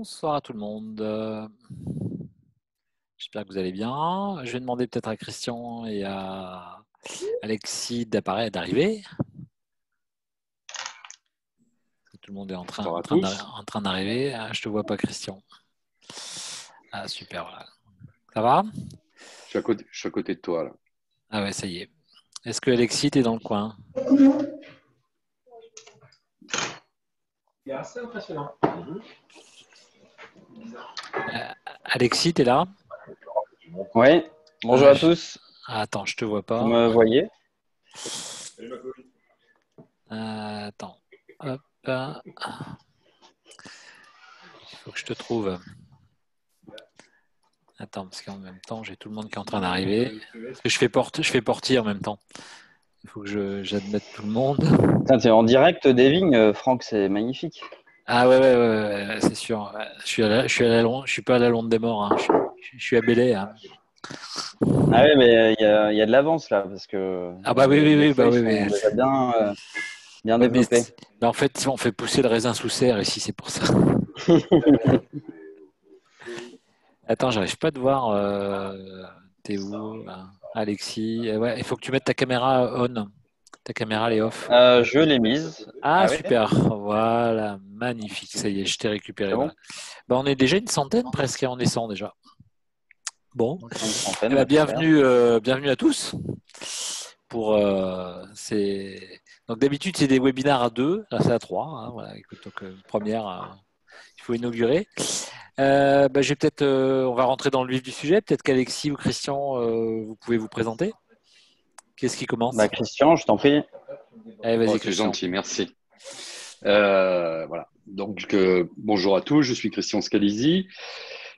Bonsoir à tout le monde. J'espère que vous allez bien. Je vais demander peut-être à Christian et à Alexis d'arriver. Tout le monde est en train d'arriver. Ah, je te vois pas, Christian. Ah, super. Voilà. Ça va? Je suis à côté de toi, là. Ah ouais, ça y est. Est-ce que Alexis est dans le coin? C'est assez impressionnant. Alexis, t'es là? Oui, bonjour à tous. Attends, je te vois pas. Vous me voyez? Attends. Hop. Il faut que je te trouve. Attends, parce qu'en même temps, j'ai tout le monde qui est en train d'arriver. Parce que je fais portier en même temps. Il faut que j'admette tout le monde. Tu es en direct des Franck, c'est magnifique. Ah ouais, c'est sûr. Je suis pas à la Londe des Morts. Hein. Je suis à Bélé. Hein. Ah oui, mais il y a de l'avance là, parce que Ah bah oui. les feuilles sont déjà bien développées. Mais en fait, on fait pousser le raisin sous serre ici, c'est pour ça. Attends, j'arrive pas à te voir. T'es où, Alexis? Ouais, il faut que tu mettes ta caméra on. Ta caméra, elle est off. Je l'ai mise. Ah, oui. super. Voilà, magnifique. Ça y est, je t'ai récupéré. C'est bon. Voilà. Bah, on est déjà une centaine presque, on est 100 déjà. Bon, bienvenue à tous. Donc d'habitude c'est des webinaires à 2, là c'est à 3. Hein, voilà. Écoute, donc première, il faut inaugurer. On va rentrer dans le vif du sujet. Peut-être qu'Alexis ou Christian, vous pouvez vous présenter. Qu'est-ce qui commence? Christian, je t'en prie. Allez, vas-y, c'est gentil, merci. Voilà. Donc bonjour à tous, je suis Christian Scalisi.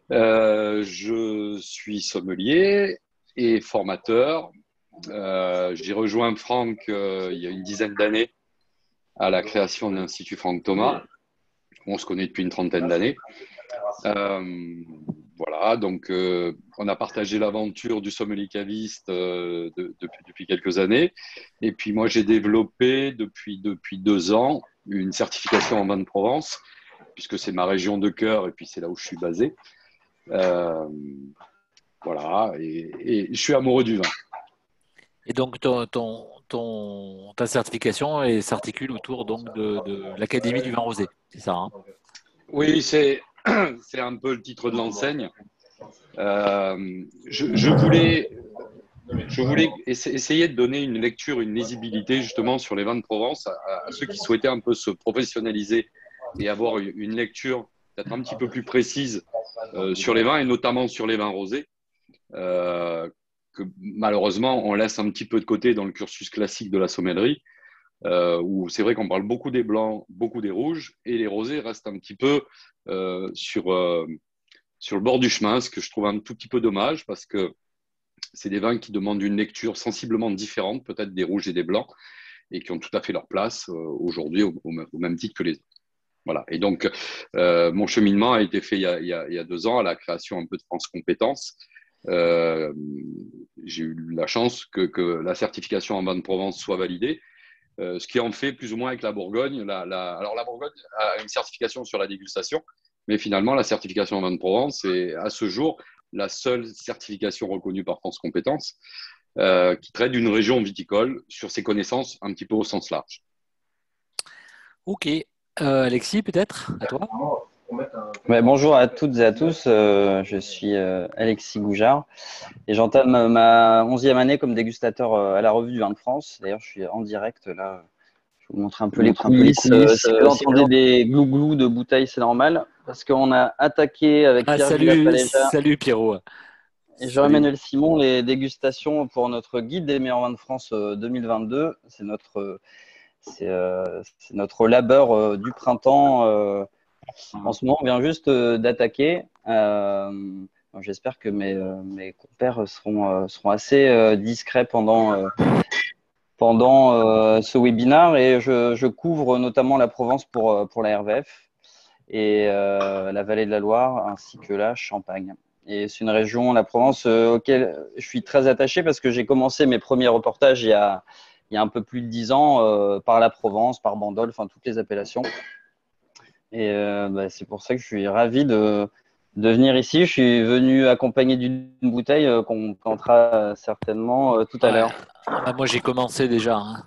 Je suis sommelier et formateur. J'ai rejoint Franck il y a une dizaine d'années à la création de l'Institut Franck Thomas. On se connaît depuis une trentaine d'années. Voilà, donc on a partagé l'aventure du sommelier caviste depuis quelques années. Et puis moi, j'ai développé depuis 2 ans une certification en vin de Provence, puisque c'est ma région de cœur et puis c'est là où je suis basé. Voilà, et je suis amoureux du vin. Et donc ta certification s'articule autour donc de l'Académie du vin rosé, c'est ça, hein? Oui, c'est un peu le titre de l'enseigne. Je voulais essayer de donner une lecture, une lisibilité justement sur les vins de Provence à ceux qui souhaitaient un peu se professionnaliser et avoir une lecture peut-être un petit peu plus précise sur les vins et notamment sur les vins rosés, que malheureusement on laisse un petit peu de côté dans le cursus classique de la sommellerie, où c'est vrai qu'on parle beaucoup des blancs, beaucoup des rouges, et les rosés restent un petit peu sur le bord du chemin, ce que je trouve un tout petit peu dommage parce que c'est des vins qui demandent une lecture sensiblement différente, peut-être des rouges et des blancs, et qui ont tout à fait leur place aujourd'hui au même titre que les autres. Voilà. Et donc, mon cheminement a été fait il y a 2 ans à la création un peu de France Compétences. J'ai eu la chance que la certification en vin de Provence soit validée, ce qui en fait plus ou moins avec la Bourgogne. Alors, la Bourgogne a une certification sur la dégustation, mais finalement, la certification en vin de Provence est à ce jour la seule certification reconnue par France Compétences qui traite d'une région viticole sur ses connaissances un petit peu au sens large. Ok. Alexis, peut-être, à toi? Bonjour à toutes et à tous, je suis Alexis Goujard et j'entame ma 11e année comme dégustateur à la Revue du Vin de France. D'ailleurs, je suis en direct là. Je vous montre un peu les coulisses. Si vous entendez des glou-glou de bouteilles, c'est normal parce qu'on a attaqué avec Pierre Villapaléja salut Pierrot. et Jean-Emmanuel Simon les dégustations pour notre guide des meilleurs vins de France 2022. C'est notre labeur du printemps. En ce moment, on vient juste d'attaquer. J'espère que mes compères seront assez discrets pendant ce webinaire et je couvre notamment la Provence pour la RVF et la vallée de la Loire ainsi que la Champagne. Et c'est une région, la Provence, auquel je suis très attaché parce que j'ai commencé mes premiers reportages il y a un peu plus de 10 ans par la Provence, par Bandol, enfin toutes les appellations. Et c'est pour ça que je suis ravi de venir ici. Je suis venu accompagné d'une bouteille qu'on tentera certainement tout à Ouais. l'heure. Bah, moi, j'ai commencé déjà hein,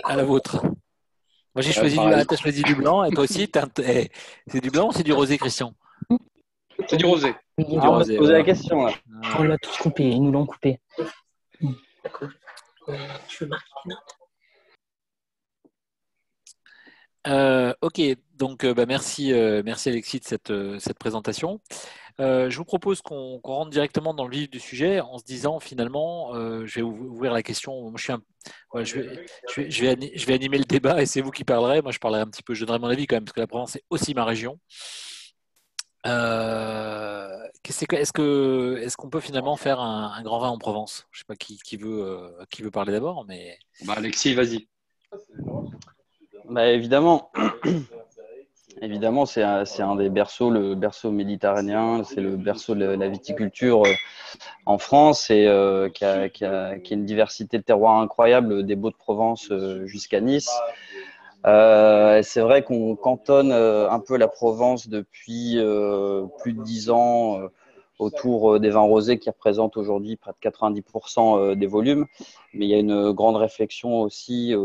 à la vôtre. Moi, j'ai choisi Pareil. t'as choisi du blanc et toi aussi, c'est du blanc ou c'est du rosé, Christian? C'est du rosé. C'est du Ah, on va se rosé, poser la voilà. question là. On l'a tous coupé, ils nous l'ont coupé. D'accord. Je veux marquer une note. Ok, donc merci, merci Alexis de cette présentation. Je vous propose qu'on rentre directement dans le vif du sujet en se disant finalement, je vais ouvrir la question. Moi, voilà, je vais animer le débat et c'est vous qui parlerez. Moi, je parlerai un petit peu, je donnerai mon avis quand même, parce que la Provence est aussi ma région. Est-ce qu'on peut finalement faire un grand vin en Provence? Je ne sais pas qui veut parler d'abord, mais Alexis, vas-y. Évidemment, évidemment, c'est un des berceaux, le berceau méditerranéen, c'est le berceau de la viticulture en France et qui a une diversité de terroirs incroyable, des Baux-de-Provence jusqu'à Nice. C'est vrai qu'on cantonne un peu la Provence depuis plus de 10 ans autour des vins rosés qui représentent aujourd'hui près de 90% des volumes. Mais il y a une grande réflexion aussi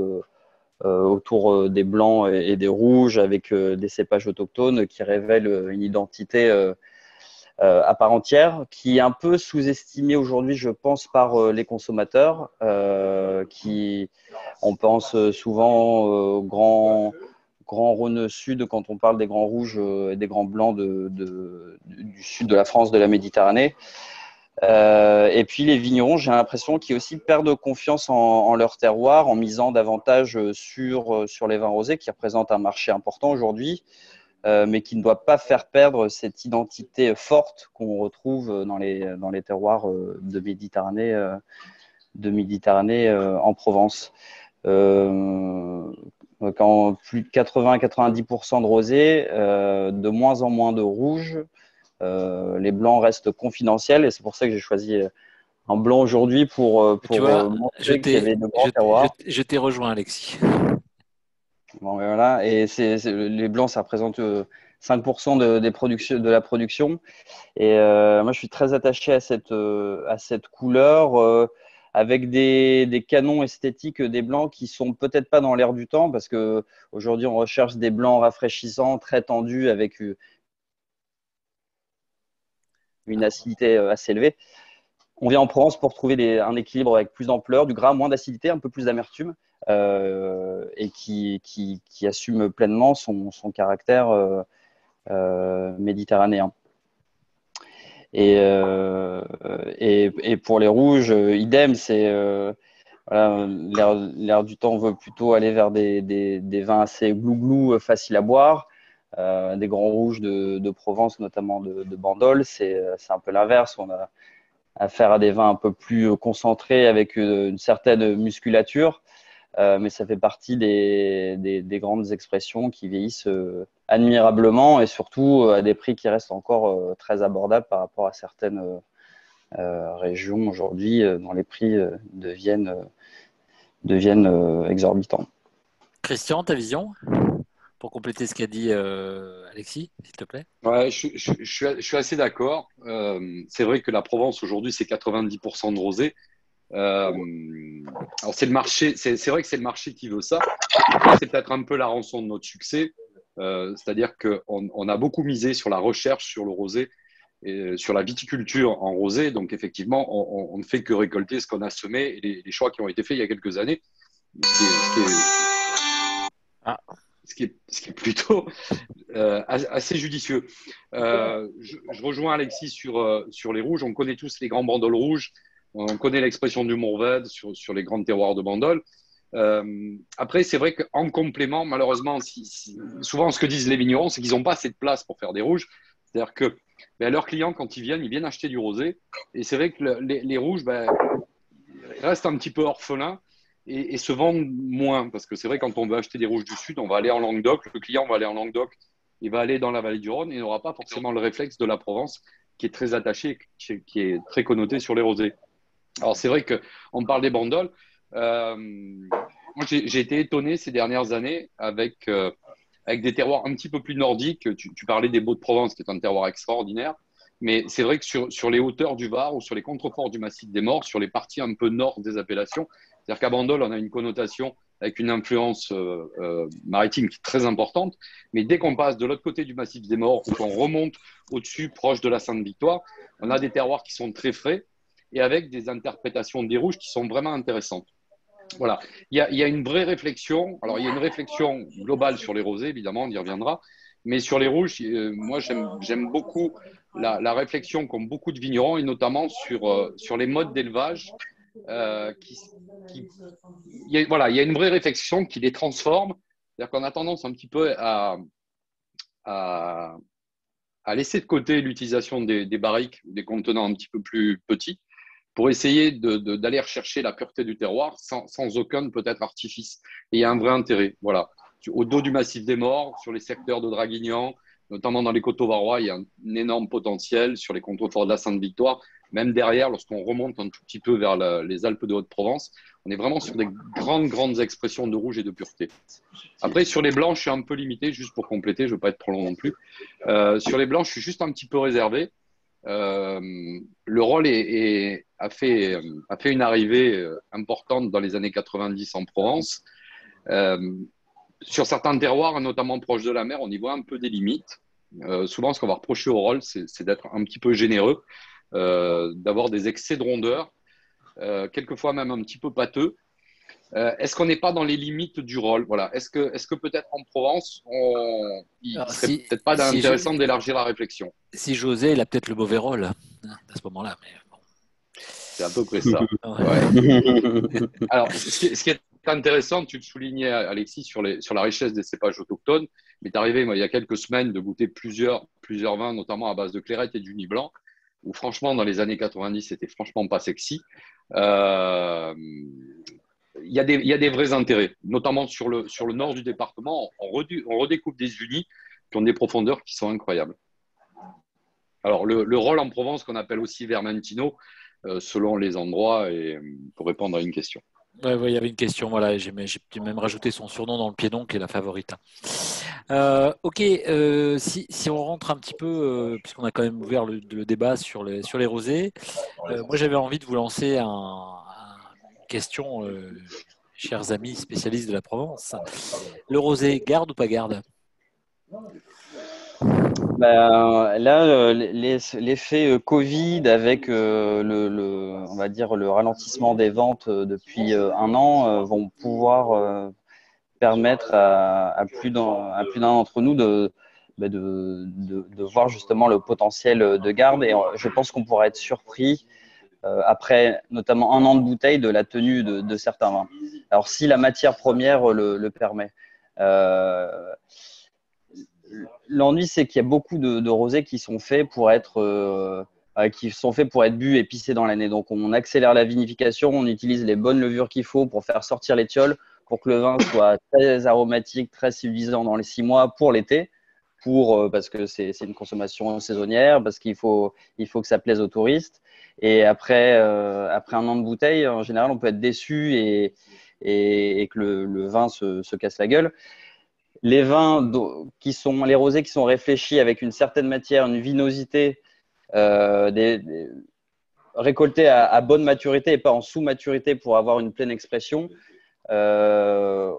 autour des blancs et des rouges avec des cépages autochtones qui révèlent une identité à part entière, qui est un peu sous-estimée aujourd'hui, je pense, par les consommateurs, on pense souvent aux grands Rhône Sud quand on parle des grands rouges et des grands blancs du sud de la France, de la Méditerranée. Et puis les vignerons, j'ai l'impression qu'ils aussi perdent confiance en leur terroir en misant davantage sur les vins rosés qui représentent un marché important aujourd'hui, mais qui ne doit pas faire perdre cette identité forte qu'on retrouve dans les terroirs de Méditerranée en Provence. Quand plus de 80-90% de rosé, de moins en moins de rouge. Les blancs restent confidentiels et c'est pour ça que j'ai choisi un blanc aujourd'hui pour tu vois, montrer qu'il y avait de grands terroirs. je t'ai rejoint, Alexis. Bon, voilà. Et les blancs, ça représente 5% de la production. Et moi, je suis très attaché à cette couleur avec des canons esthétiques des blancs qui sont peut-être pas dans l'air du temps parce que aujourd'hui, on recherche des blancs rafraîchissants, très tendus avec une acidité assez élevée. On vient en Provence pour trouver un équilibre avec plus d'ampleur, du gras, moins d'acidité, un peu plus d'amertume et qui assume pleinement son caractère méditerranéen. Et pour les rouges, idem, c'est voilà, l'air du temps veut plutôt aller vers des vins assez glouglou, faciles à boire. Des grands rouges de Provence, notamment de Bandol, c'est un peu l'inverse. On a affaire à des vins un peu plus concentrés avec une certaine musculature, mais ça fait partie des grandes expressions qui vieillissent admirablement et surtout à des prix qui restent encore très abordables par rapport à certaines régions aujourd'hui dont les prix deviennent exorbitants. Christian, ta vision pour compléter ce qu'a dit Alexis, s'il te plaît. Ouais, je suis assez d'accord. C'est vrai que la Provence aujourd'hui, c'est 90% de rosé. Alors c'est le marché, c'est vrai que c'est le marché qui veut ça. C'est peut-être un peu la rançon de notre succès. C'est-à-dire qu'on a beaucoup misé sur la recherche sur le rosé et sur la viticulture en rosé. Donc effectivement, on ne fait que récolter ce qu'on a semé et les choix qui ont été faits il y a quelques années. Ce qui est plutôt assez judicieux. Je rejoins Alexis sur les rouges. On connaît tous les grands bandoles rouges. On connaît l'expression du Mourvèdre sur les grands terroirs de Bandol. Après, c'est vrai qu'en complément, malheureusement, souvent ce que disent les vignerons, c'est qu'ils n'ont pas assez de place pour faire des rouges. C'est-à-dire que leurs clients, quand ils viennent acheter du rosé. Et c'est vrai que les rouges restent un petit peu orphelins et se vendent moins. Parce que c'est vrai, quand on veut acheter des rouges du Sud, on va aller en Languedoc. Le client va aller en Languedoc, il va aller dans la vallée du Rhône et n'aura pas forcément le réflexe de la Provence qui est très attaché, qui est très connoté sur les rosés. Alors, c'est vrai qu'on parle des bandoles. Moi, j'ai été étonné ces dernières années avec avec des terroirs un petit peu plus nordiques. Tu parlais des Baux-de-Provence, qui est un terroir extraordinaire. Mais c'est vrai que sur les hauteurs du Var ou sur les contreforts du Massif des Morts, sur les parties un peu nord des appellations, c'est-à-dire qu'à Bandol, on a une connotation avec une influence maritime qui est très importante. Mais dès qu'on passe de l'autre côté du Massif des Morts ou qu'on remonte au-dessus, proche de la Sainte-Victoire, on a des terroirs qui sont très frais et avec des interprétations des rouges qui sont vraiment intéressantes. Voilà, il y a une vraie réflexion. Alors, il y a une réflexion globale sur les rosés, évidemment, on y reviendra. Mais sur les rouges, moi, j'aime beaucoup la réflexion qu'ont beaucoup de vignerons, et notamment sur les modes d'élevage. Voilà, il y a une vraie réflexion qui les transforme. C'est-à-dire qu'on a tendance un petit peu à laisser de côté l'utilisation des barriques, des contenants un petit peu plus petits, pour essayer d'aller rechercher la pureté du terroir sans aucun peut-être artifice. Et il y a un vrai intérêt. Voilà. Au dos du Massif des Morts, sur les secteurs de Draguignan, notamment dans les coteaux varois, il y a un énorme potentiel sur les contreforts de la Sainte-Victoire. Même derrière, lorsqu'on remonte un tout petit peu vers les Alpes de Haute-Provence, on est vraiment sur des grandes expressions de rouge et de pureté. Après, sur les blancs, je suis un peu limité, juste pour compléter, je ne veux pas être trop long non plus. Sur les blancs, je suis juste un petit peu réservé. Le rôle a fait une arrivée importante dans les années 90 en Provence. Sur certains terroirs, notamment proches de la mer, on y voit un peu des limites. Souvent, ce qu'on va reprocher au rôle, c'est d'être un petit peu généreux, d'avoir des excès de rondeur, quelquefois même un petit peu pâteux. Est-ce qu'on n'est pas dans les limites du rôle? Voilà. Est-ce que peut-être en Provence, il ne serait peut-être pas intéressant d'élargir la réflexion? Si José, il a peut-être le mauvais rôle à ce moment-là. Mais bon. C'est à peu près ça. Ouais. Alors, ce qui est intéressant, tu le soulignais, Alexis, sur la richesse des cépages autochtones. Il m'est arrivé, moi, il y a quelques semaines, de goûter plusieurs vins, notamment à base de clairette et du nid blanc, où franchement, dans les années 90, c'était franchement pas sexy. Il y a des vrais intérêts, notamment sur le nord du département. On redécouvre des unis qui ont des profondeurs qui sont incroyables. Alors, le rôle en Provence, qu'on appelle aussi Vermentino, selon les endroits, et pour répondre à une question. Ouais, il y avait une question, voilà, j'ai même rajouté son surnom dans le piédon, qui est la favorita. Ok, si on rentre un petit peu, puisqu'on a quand même ouvert le débat sur les rosés, moi j'avais envie de vous lancer une question, chers amis spécialistes de la Provence. Le rosé, garde ou pas garde? Là, l'effet Covid avec on va dire le ralentissement des ventes depuis un an vont pouvoir permettre à plus d'un d'entre nous de voir justement le potentiel de garde. Et je pense qu'on pourra être surpris après notamment un an de bouteille de la tenue de certains vins. Alors si la matière première le permet. L'ennui, c'est qu'il y a beaucoup de rosés qui sont faits pour être bu et pissés dans l'année. Donc, on accélère la vinification, on utilise les bonnes levures qu'il faut pour faire sortir les tioles, pour que le vin soit très aromatique, très séduisant dans les 6 mois pour l'été, parce que c'est une consommation saisonnière, parce qu'il faut que ça plaise aux touristes. Et après un an de bouteille, en général, on peut être déçu et que le vin se casse la gueule. Les vins les rosés qui sont réfléchis avec une certaine matière, une vinosité, récoltés à bonne maturité et pas en sous-maturité pour avoir une pleine expression, on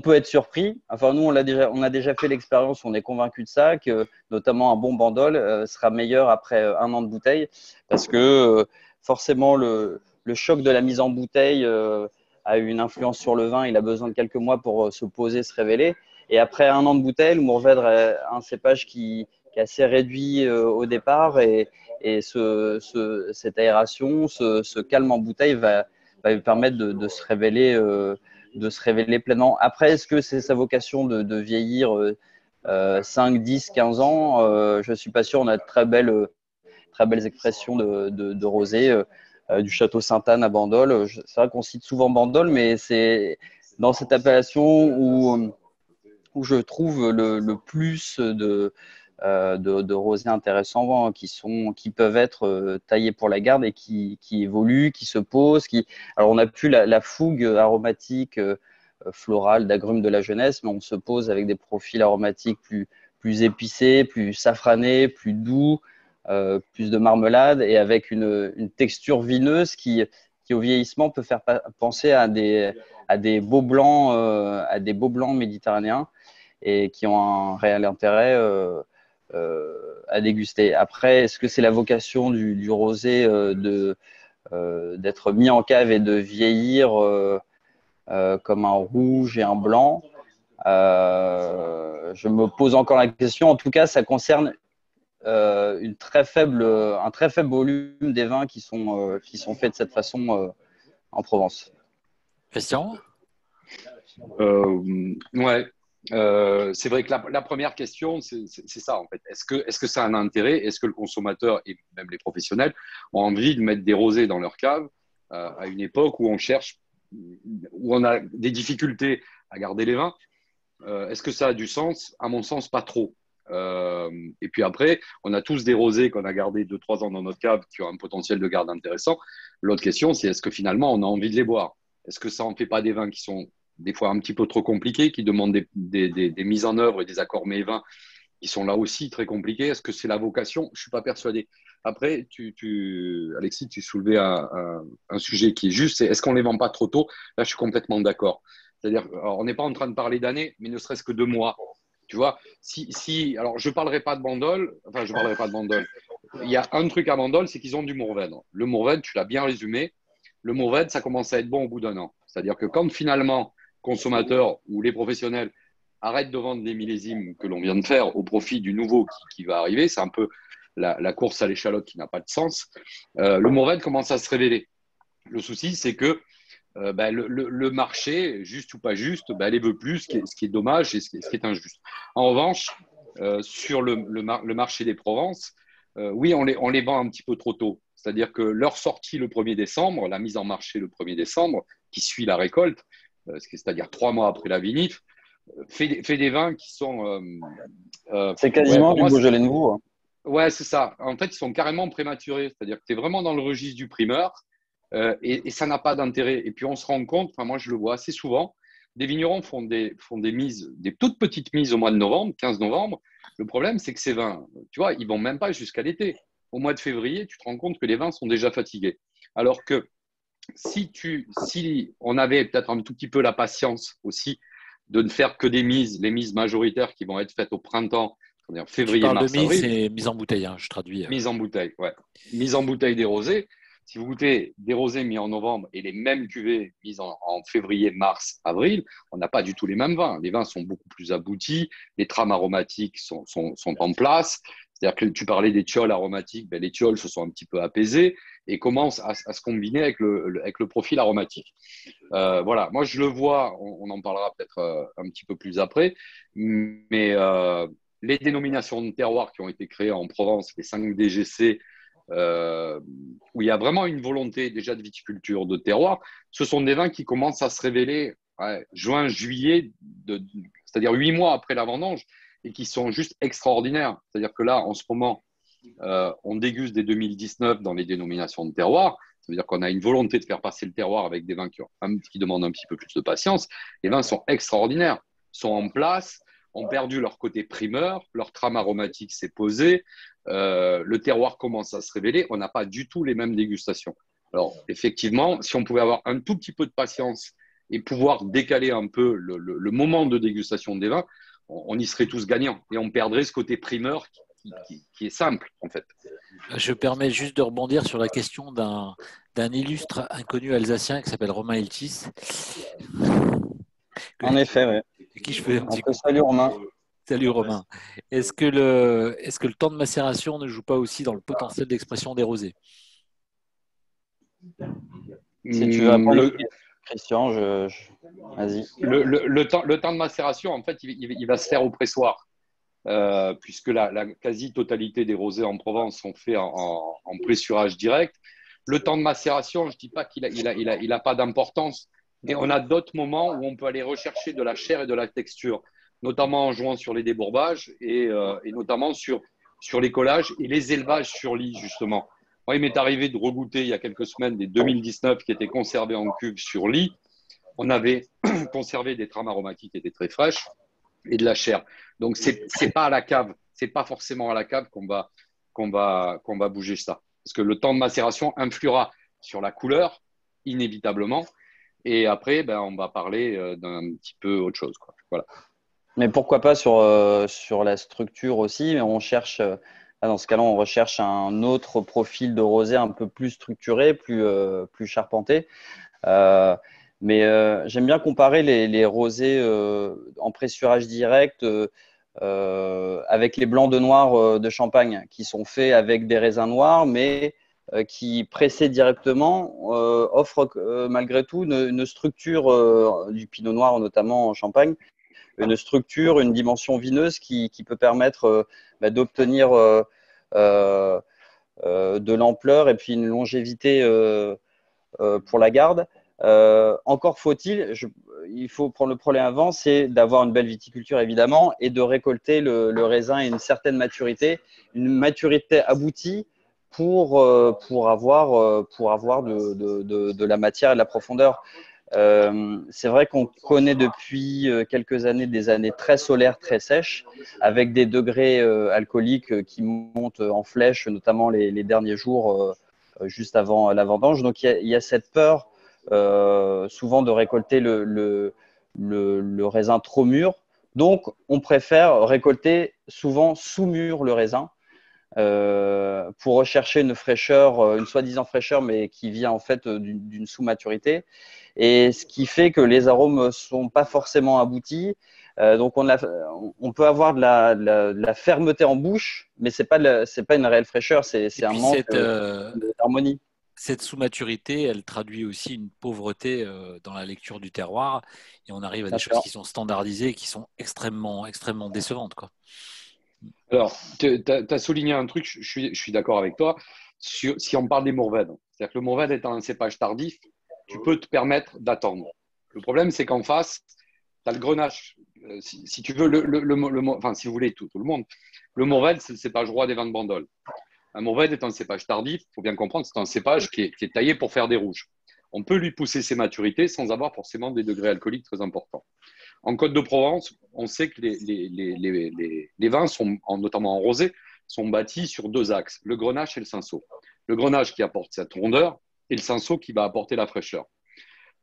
peut être surpris. Enfin, nous, on a déjà fait l'expérience, on est convaincu de ça, que notamment un bon Bandol sera meilleur après un an de bouteille, parce que forcément, le choc de la mise en bouteille a eu une influence sur le vin. Il a besoin de quelques mois pour se poser, se révéler. Et après un an de bouteille, le Mourvèdre est un cépage qui est assez réduit au départ, et cette aération, ce calme en bouteille va lui permettre de se révéler pleinement. Après, est-ce que c'est sa vocation de vieillir 5, 10, 15 ans? Je ne suis pas sûr. On a de très belles expressions de rosé du château Sainte-Anne à Bandol. C'est vrai qu'on cite souvent Bandol, mais c'est dans cette appellation où je trouve le plus de rosés intéressants qui peuvent être taillés pour la garde et qui évoluent, qui se posent. Alors, on n'a plus la fougue aromatique florales, d'agrumes de la jeunesse, mais on se pose avec des profils aromatiques plus épicés, plus safranés, plus doux, plus de marmelade et avec une texture vineuse qui au vieillissement peut faire penser à des beaux blancs, méditerranéens et qui ont un réel intérêt à déguster. Après, est-ce que c'est la vocation du rosé d'être mis en cave et de vieillir comme un rouge et un blanc? Je me pose encore la question. En tout cas, ça concerne un très faible volume des vins qui sont faits de cette façon en Provence. Christian? Ouais. C'est vrai que la première question, c'est ça en fait. Est-ce que ça a un intérêt? Est-ce que le consommateur et même les professionnels ont envie de mettre des rosés dans leur cave à une époque où on a des difficultés à garder les vins? Est-ce que ça a du sens? À mon sens, pas trop. Et puis après, on a tous des rosés qu'on a gardés 2-3 ans dans notre cave qui ont un potentiel de garde intéressant. L'autre question, c'est est-ce que finalement on a envie de les boire? Est-ce que ça en fait pas des vins qui sont des fois un petit peu trop compliqués, qui demandent des mises en œuvre et des accords mets-vins qui sont là aussi très compliqués? Est-ce que c'est la vocation? Je suis pas persuadé. Après, Alexis, tu soulevais un sujet qui est juste, c'est est-ce qu'on les vend pas trop tôt? Là, je suis complètement d'accord. C'est-à-dire, alors, on n'est pas en train de parler d'années, mais ne serait-ce que 2 mois. Tu vois, alors je parlerai pas de Bandol, enfin je parlerai pas de Bandol. Il y a un truc à Bandol, c'est qu'ils ont du Mourvèdre. Le Mourvèdre, tu l'as bien résumé. Le Mourvèdre, ça commence à être bon au bout d'un an. C'est-à-dire que quand finalement consommateurs ou les professionnels arrêtent de vendre les millésimes que l'on vient de faire au profit du nouveau qui va arriver, c'est un peu la course à l'échalote qui n'a pas de sens. Le Mourvèdre commence à se révéler. Le souci, c'est que le marché, juste ou pas juste, les veut plus, ce qui est dommage et ce qui est injuste. En revanche, sur le marché des Provences, oui, on les vend un petit peu trop tôt. C'est-à-dire que leur sortie le 1er décembre, la mise en marché le 1er décembre, qui suit la récolte, c'est-à-dire 3 mois après la vinif, fait des vins qui sont… c'est quasiment du Beaujolais Nouveau. Hein. Ouais, c'est ça. En fait, ils sont carrément prématurés. C'est-à-dire que tu es vraiment dans le registre du primeur. Et ça n'a pas d'intérêt. Et puis on se rend compte, enfin moi je le vois assez souvent, des vignerons font des mises, des toutes petites mises au mois de novembre, 15 novembre. Le problème, c'est que ces vins, tu vois, ils vont même pas jusqu'à l'été. Au mois de février, tu te rends compte que les vins sont déjà fatigués. Alors que si on avait peut-être un tout petit peu la patience aussi de ne faire que des mises, les mises majoritaires qui vont être faites au printemps, c'est-à-dire février, Tu parles mars, de mise, avril. c'est mise en bouteille, hein, je traduis. Mise en bouteille, ouais. Mise en bouteille des rosés. Si vous goûtez des rosés mis en novembre et les mêmes cuvées mises en février, mars, avril, on n'a pas du tout les mêmes vins. Les vins sont beaucoup plus aboutis, les trames aromatiques sont en place. C'est-à-dire que tu parlais des thiols aromatiques, les thiols se sont un petit peu apaisés et commencent à se combiner avec le profil aromatique. Voilà, moi je le vois, on en parlera peut-être un petit peu plus après, mais les dénominations de terroir qui ont été créées en Provence, les 5 DGC, où il y a vraiment une volonté déjà de viticulture, de terroir, ce sont des vins qui commencent à se révéler juin, juillet, c'est-à-dire 8 mois après la vendange, et qui sont juste extraordinaires. C'est-à-dire que là, en ce moment, on déguste des 2019 dans les dénominations de terroir. Ça veut dire qu'on a une volonté de faire passer le terroir avec des vins qui demandent un petit peu plus de patience. Les vins sont extraordinaires, sont en place, ont perdu leur côté primeur, leur trame aromatique s'est posée, le terroir commence à se révéler, on n'a pas du tout les mêmes dégustations. Alors, effectivement, si on pouvait avoir un tout petit peu de patience et pouvoir décaler un peu le moment de dégustation des vins, on y serait tous gagnants et on perdrait ce côté primeur qui est simple, en fait. Je permets juste de rebondir sur la question d'un illustre inconnu alsacien qui s'appelle Romain Iltis. En effet, oui. Qui je fais un petit coup. Salut Romain. Salut Romain. Est-ce que le temps de macération ne joue pas aussi dans le potentiel d'expression des rosés? Si tu veux répondre, Christian, vas-y. Le temps de macération, en fait, il va se faire au pressoir, puisque la quasi-totalité des rosés en Provence sont faits en pressurage direct. Le temps de macération, je ne dis pas qu'il a pas d'importance, mais on a d'autres moments où on peut aller rechercher de la chair et de la texture, notamment en jouant sur les débourbages et notamment sur les collages et les élevages sur lit, justement. Moi, il m'est arrivé de regoûter il y a quelques semaines des 2019 qui étaient conservés en cuve sur lit. on avait conservé des trames aromatiques qui étaient très fraîches et de la chair. Donc, c'est pas à la cave, c'est pas forcément à la cave qu'on va bouger ça. Parce que le temps de macération influera sur la couleur, inévitablement. Et après, ben, on va parler d'un petit peu autre chose, quoi. Voilà. Mais pourquoi pas sur la structure aussi? On cherche, dans ce cas-là, on recherche un autre profil de rosé un peu plus structuré, plus charpenté. Mais j'aime bien comparer les rosés en pressurage direct avec les blancs de noir de Champagne, qui sont faits avec des raisins noirs, mais qui, pressés directement, offrent malgré tout une structure du pinot noir, notamment en Champagne, une structure, une dimension vineuse qui peut permettre d'obtenir de l'ampleur et puis une longévité pour la garde. Encore faut-il, il faut prendre le problème avant, c'est d'avoir une belle viticulture évidemment et de récolter le raisin à une certaine maturité, une maturité aboutie pour avoir de la matière et de la profondeur. C'est vrai qu'on connaît depuis quelques années des années très solaires, très sèches, avec des degrés alcooliques qui montent en flèche, notamment les derniers jours juste avant la vendange. Donc il y a cette peur souvent de récolter le raisin trop mûr. Donc on préfère récolter souvent sous mûr le raisin pour rechercher une fraîcheur, une soi-disant fraîcheur, mais qui vient en fait d'une sous-maturité. Et ce qui fait que les arômes ne sont pas forcément aboutis. Donc on peut avoir de la fermeté en bouche, mais c'est pas une réelle fraîcheur, c'est un manque d'harmonie. Cette sous-maturité, elle traduit aussi une pauvreté dans la lecture du terroir, et on arrive à des choses qui sont standardisées et qui sont extrêmement, extrêmement décevantes, quoi. Alors, tu as souligné un truc, je suis d'accord avec toi, si on parle des Mourvèdres. C'est-à-dire que le Mourvèdre étant un cépage tardif, tu peux te permettre d'attendre. Le problème, c'est qu'en face, tu as le grenache. Si tu veux, enfin, si vous voulez, tout le monde, le Mourvèdre, c'est le cépage roi des vins de Bandol. Un Mourvèdre est un cépage tardif, il faut bien comprendre, c'est un cépage qui est taillé pour faire des rouges. On peut lui pousser ses maturités sans avoir forcément des degrés alcooliques très importants. En Côte de Provence, on sait que les vins, notamment en rosé, sont bâtis sur deux axes, le grenache et le cinsault. Le grenache qui apporte cette rondeur et le cinsault qui va apporter la fraîcheur.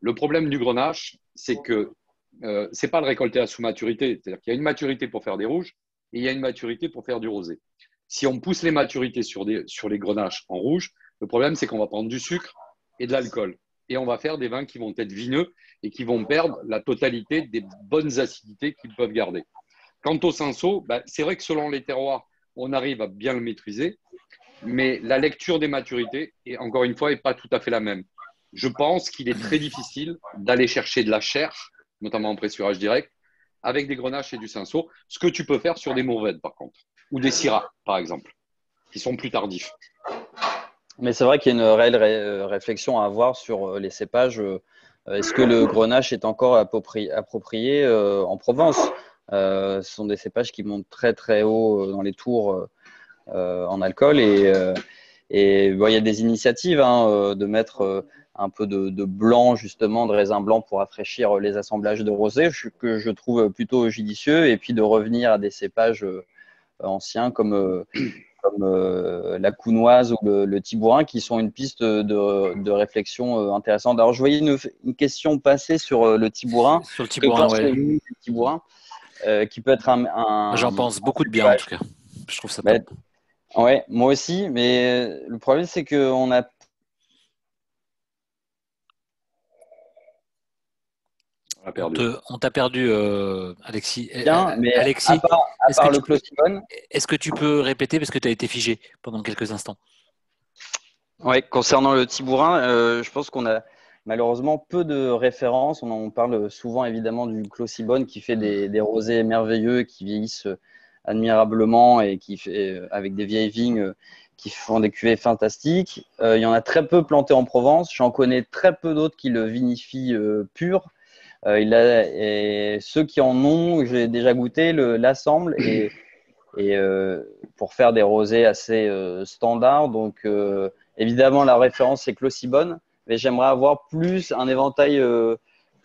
Le problème du grenache, c'est que ce n'est pas le récolter à sous-maturité. C'est-à-dire qu'il y a une maturité pour faire des rouges et il y a une maturité pour faire du rosé. Si on pousse les maturités sur les grenaches en rouge, le problème, c'est qu'on va prendre du sucre et de l'alcool. Et on va faire des vins qui vont être vineux et qui vont perdre la totalité des bonnes acidités qu'ils peuvent garder. Quant au cinsault, c'est vrai que selon les terroirs, on arrive à bien le maîtriser, mais la lecture des maturités, et encore une fois, n'est pas tout à fait la même. Je pense qu'il est très difficile d'aller chercher de la chair, notamment en pressurage direct, avec des grenaches et du cinsault, ce que tu peux faire sur des Mourvèdres, par contre, ou des Syrah, par exemple, qui sont plus tardifs. Mais c'est vrai qu'il y a une réelle réflexion à avoir sur les cépages. Est-ce que le grenache est encore approprié en Provence? Ce sont des cépages qui montent très très haut dans les tours en alcool et bon, il y a des initiatives de mettre un peu de blanc, justement, de raisin blanc pour rafraîchir les assemblages de rosé, que je trouve plutôt judicieux, et puis de revenir à des cépages anciens comme la counoise ou le tibourin, qui sont une piste de réflexion intéressante. Alors, je voyais une question passer sur le tibourin. Sur le tibourin, oui. Le tibourin, qui peut être un J'en pense beaucoup de bien, en tout cas. Je trouve ça top. Ouais, moi aussi, mais le problème, c'est qu'on a… On t'a perdu, Alexis. Bien, mais Alexis, à part le Clos-Simone. Est-ce que tu peux répéter parce que tu as été figé pendant quelques instants? Oui, concernant le tibourin, je pense qu'on a malheureusement peu de références. On parle souvent évidemment du Clos-Simone qui fait des rosés merveilleux, qui vieillissent admirablement et qui fait avec des vieilles vignes qui font des cuvées fantastiques. Il y en a très peu plantés en Provence. J'en connais très peu d'autres qui le vinifient pur. Et ceux qui en ont, j'ai déjà goûté, l'assemblent et pour faire des rosés assez standards. Donc, évidemment, la référence, c'est Clos-Simone, mais j'aimerais avoir plus un éventail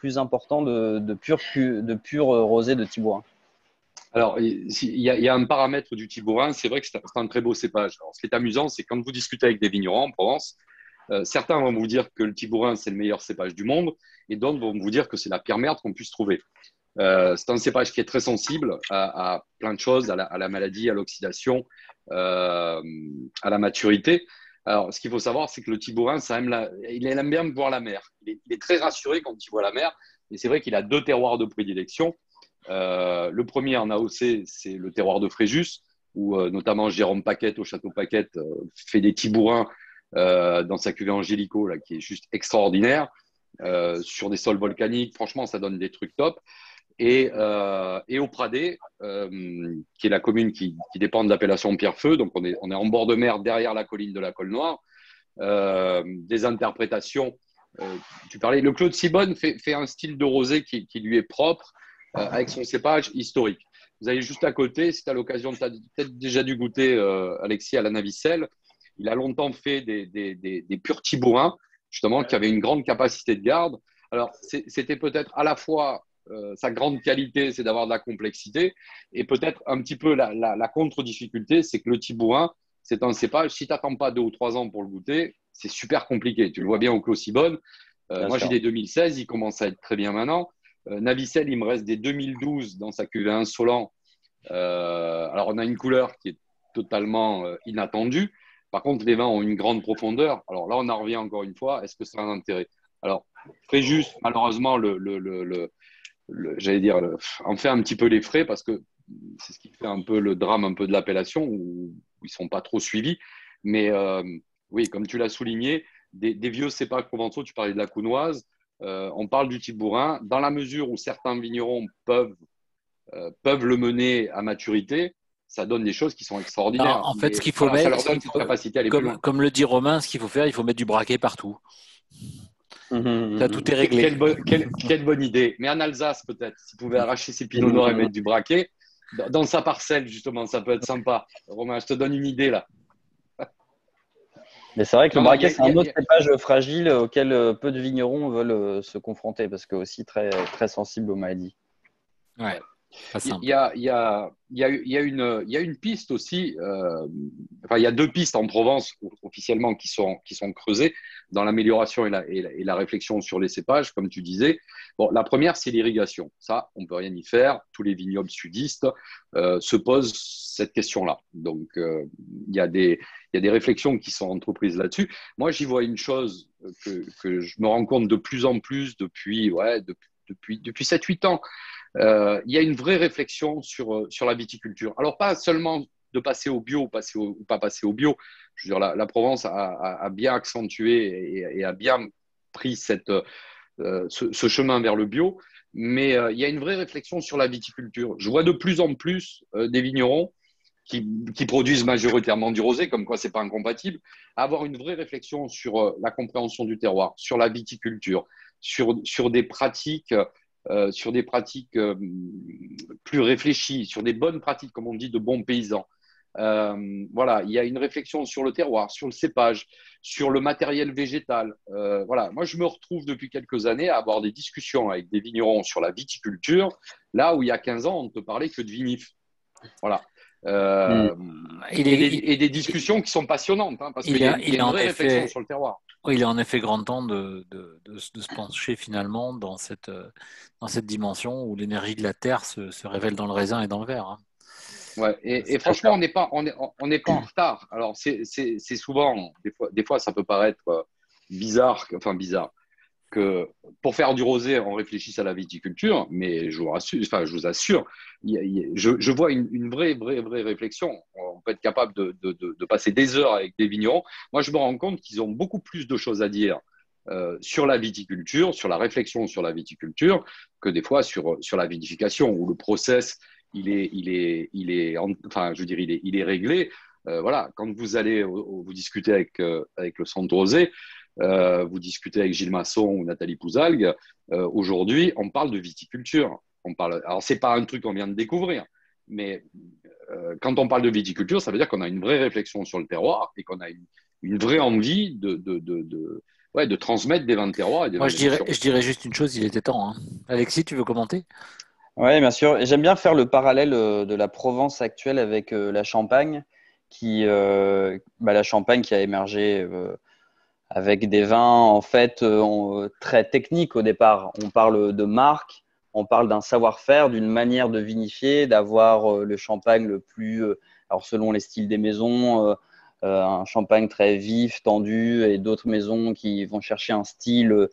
plus important de pur rosé de Tibourin? Alors, il y a un paramètre du Tibourin, c'est vrai que c'est un très beau cépage. Alors, ce qui est amusant, c'est quand vous discutez avec des vignerons en Provence, certains vont vous dire que le Tibourin, c'est le meilleur cépage du monde, et d'autres vont vous dire que c'est la pire merde qu'on puisse trouver. C'est un cépage qui est très sensible à plein de choses, à la maladie, à l'oxydation, à la maturité. Alors, ce qu'il faut savoir, c'est que le Tibourin, il aime bien voir la mer. Il est très rassuré quand il voit la mer. Et c'est vrai qu'il a deux terroirs de prédilection. Le premier en AOC, c'est le terroir de Fréjus, où notamment Jérôme Paquette au Château Paquette fait des Tibourins dans sa cuvée Angélico, là, qui est juste extraordinaire, sur des sols volcaniques. Franchement, ça donne des trucs top. Et au Pradé, qui est la commune qui dépend de l'appellation Pierrefeu, donc on est en bord de mer derrière la colline de la Colle Noire, des interprétations. Tu parlais, le Clos de Sibonne fait un style de rosé qui lui est propre, avec son cépage historique. Vous avez juste à côté, si tu as l'occasion, tu as peut-être déjà dû goûter, Alexis, à la Navicelle. Il a longtemps fait des purs Tibourins, justement, qui avaient une grande capacité de garde. Alors, c'était peut-être à la fois sa grande qualité, c'est d'avoir de la complexité, et peut-être un petit peu la contre-difficulté, c'est que le Tibourin, c'est un cépage, si tu n'attends pas 2 ou 3 ans pour le goûter, c'est super compliqué. Tu le vois bien au Clos Sibonne. Moi, j'ai des 2016, il commence à être très bien maintenant. Navicelle, il me reste des 2012 dans sa cuvée Insolent. Alors, on a une couleur qui est totalement inattendue. Par contre, les vins ont une grande profondeur. Alors là, on en revient encore une fois. Est-ce que ça a un intérêt? Alors, Fréjus, malheureusement, j'allais dire, en fait un petit peu les frais parce que c'est ce qui fait un peu le drame un peu de l'appellation où ils ne sont pas trop suivis. Mais oui, comme tu l'as souligné, des vieux cépages provençaux, tu parlais de la counoise, on parle du Tibourin, dans la mesure où certains vignerons peuvent le mener à maturité, ça donne des choses qui sont Non, extraordinaires. en fait, Mais ce qu'il faut voilà, ça mettre, leur donne cette capacité à aller plus loin. comme le dit Romain, ce qu'il faut faire, il faut mettre du braquet partout. Là, tout est réglé. Quelle bonne idée. Mais en Alsace, peut-être, s'il pouvait arracher ses pinots noirs et mettre du braquet, dans sa parcelle, justement, ça peut être sympa. Romain, je te donne une idée là. Mais c'est vrai que le braquet, c'est un autre cépage fragile auquel peu de vignerons veulent se confronter parce que aussi très, très sensible aux maladies. Ouais. Il y a une piste aussi, enfin, il y a 2 pistes en Provence officiellement qui sont creusées dans l'amélioration et la réflexion sur les cépages, comme tu disais. Bon, la première, c'est l'irrigation. Ça, on ne peut rien y faire. Tous les vignobles sudistes se posent cette question-là. Donc, il y a des réflexions qui sont entreprises là-dessus. Moi, j'y vois une chose que je me rends compte de plus en plus depuis 7-8 ans. Il y a une vraie réflexion sur la viticulture. Alors, pas seulement de passer au bio ou pas passer au bio. Je veux dire, la Provence a bien accentué et a bien pris ce chemin vers le bio. Mais il y a une vraie réflexion sur la viticulture. Je vois de plus en plus des vignerons qui produisent majoritairement du rosé, comme quoi c'est pas incompatible, avoir une vraie réflexion sur la compréhension du terroir, sur la viticulture, sur des pratiques plus réfléchies, sur des bonnes pratiques, comme on dit, de bons paysans. Voilà, il y a une réflexion sur le terroir, sur le cépage, sur le matériel végétal. Voilà, moi je me retrouve depuis quelques années à avoir des discussions avec des vignerons sur la viticulture, là où il y a 15 ans on ne te parlait que de vinif. Voilà. Et des discussions qui sont passionnantes, hein, parce qu'il y a une vraie réflexion sur le terroir. Oui, il est en effet grand temps de se pencher finalement dans cette dimension où l'énergie de la terre se révèle dans le raisin et dans le verre. Hein. Ouais, et franchement, on n'est pas en retard. Alors, c'est souvent, des fois, ça peut paraître bizarre, que pour faire du rosé, on réfléchisse à la viticulture, mais je vous assure, je vois une vraie réflexion. On peut être capable de passer des heures avec des vignerons. Moi, je me rends compte qu'ils ont beaucoup plus de choses à dire sur la viticulture, sur la réflexion sur la viticulture, que des fois sur la vinification, où le process, il est réglé. Voilà, quand vous allez vous discuter avec le centre rosé, vous discutez avec Gilles Masson ou Nathalie Pouzalgue, aujourd'hui, on parle de viticulture. Alors, ce n'est pas un truc qu'on vient de découvrir, mais quand on parle de viticulture, ça veut dire qu'on a une vraie réflexion sur le terroir et qu'on a une vraie envie de transmettre des vins de terroir et des Moi, vins d'émotion. je dirais juste une chose, il était temps, hein. Alexis, tu veux commenter? Oui, bien sûr. Et j'aime bien faire le parallèle de la Provence actuelle avec la Champagne, la Champagne qui a émergé avec des vins en fait très techniques au départ. On parle de marque, on parle d'un savoir-faire, d'une manière de vinifier, d'avoir le champagne le plus, alors selon les styles des maisons, un champagne très vif, tendu, et d'autres maisons qui vont chercher un style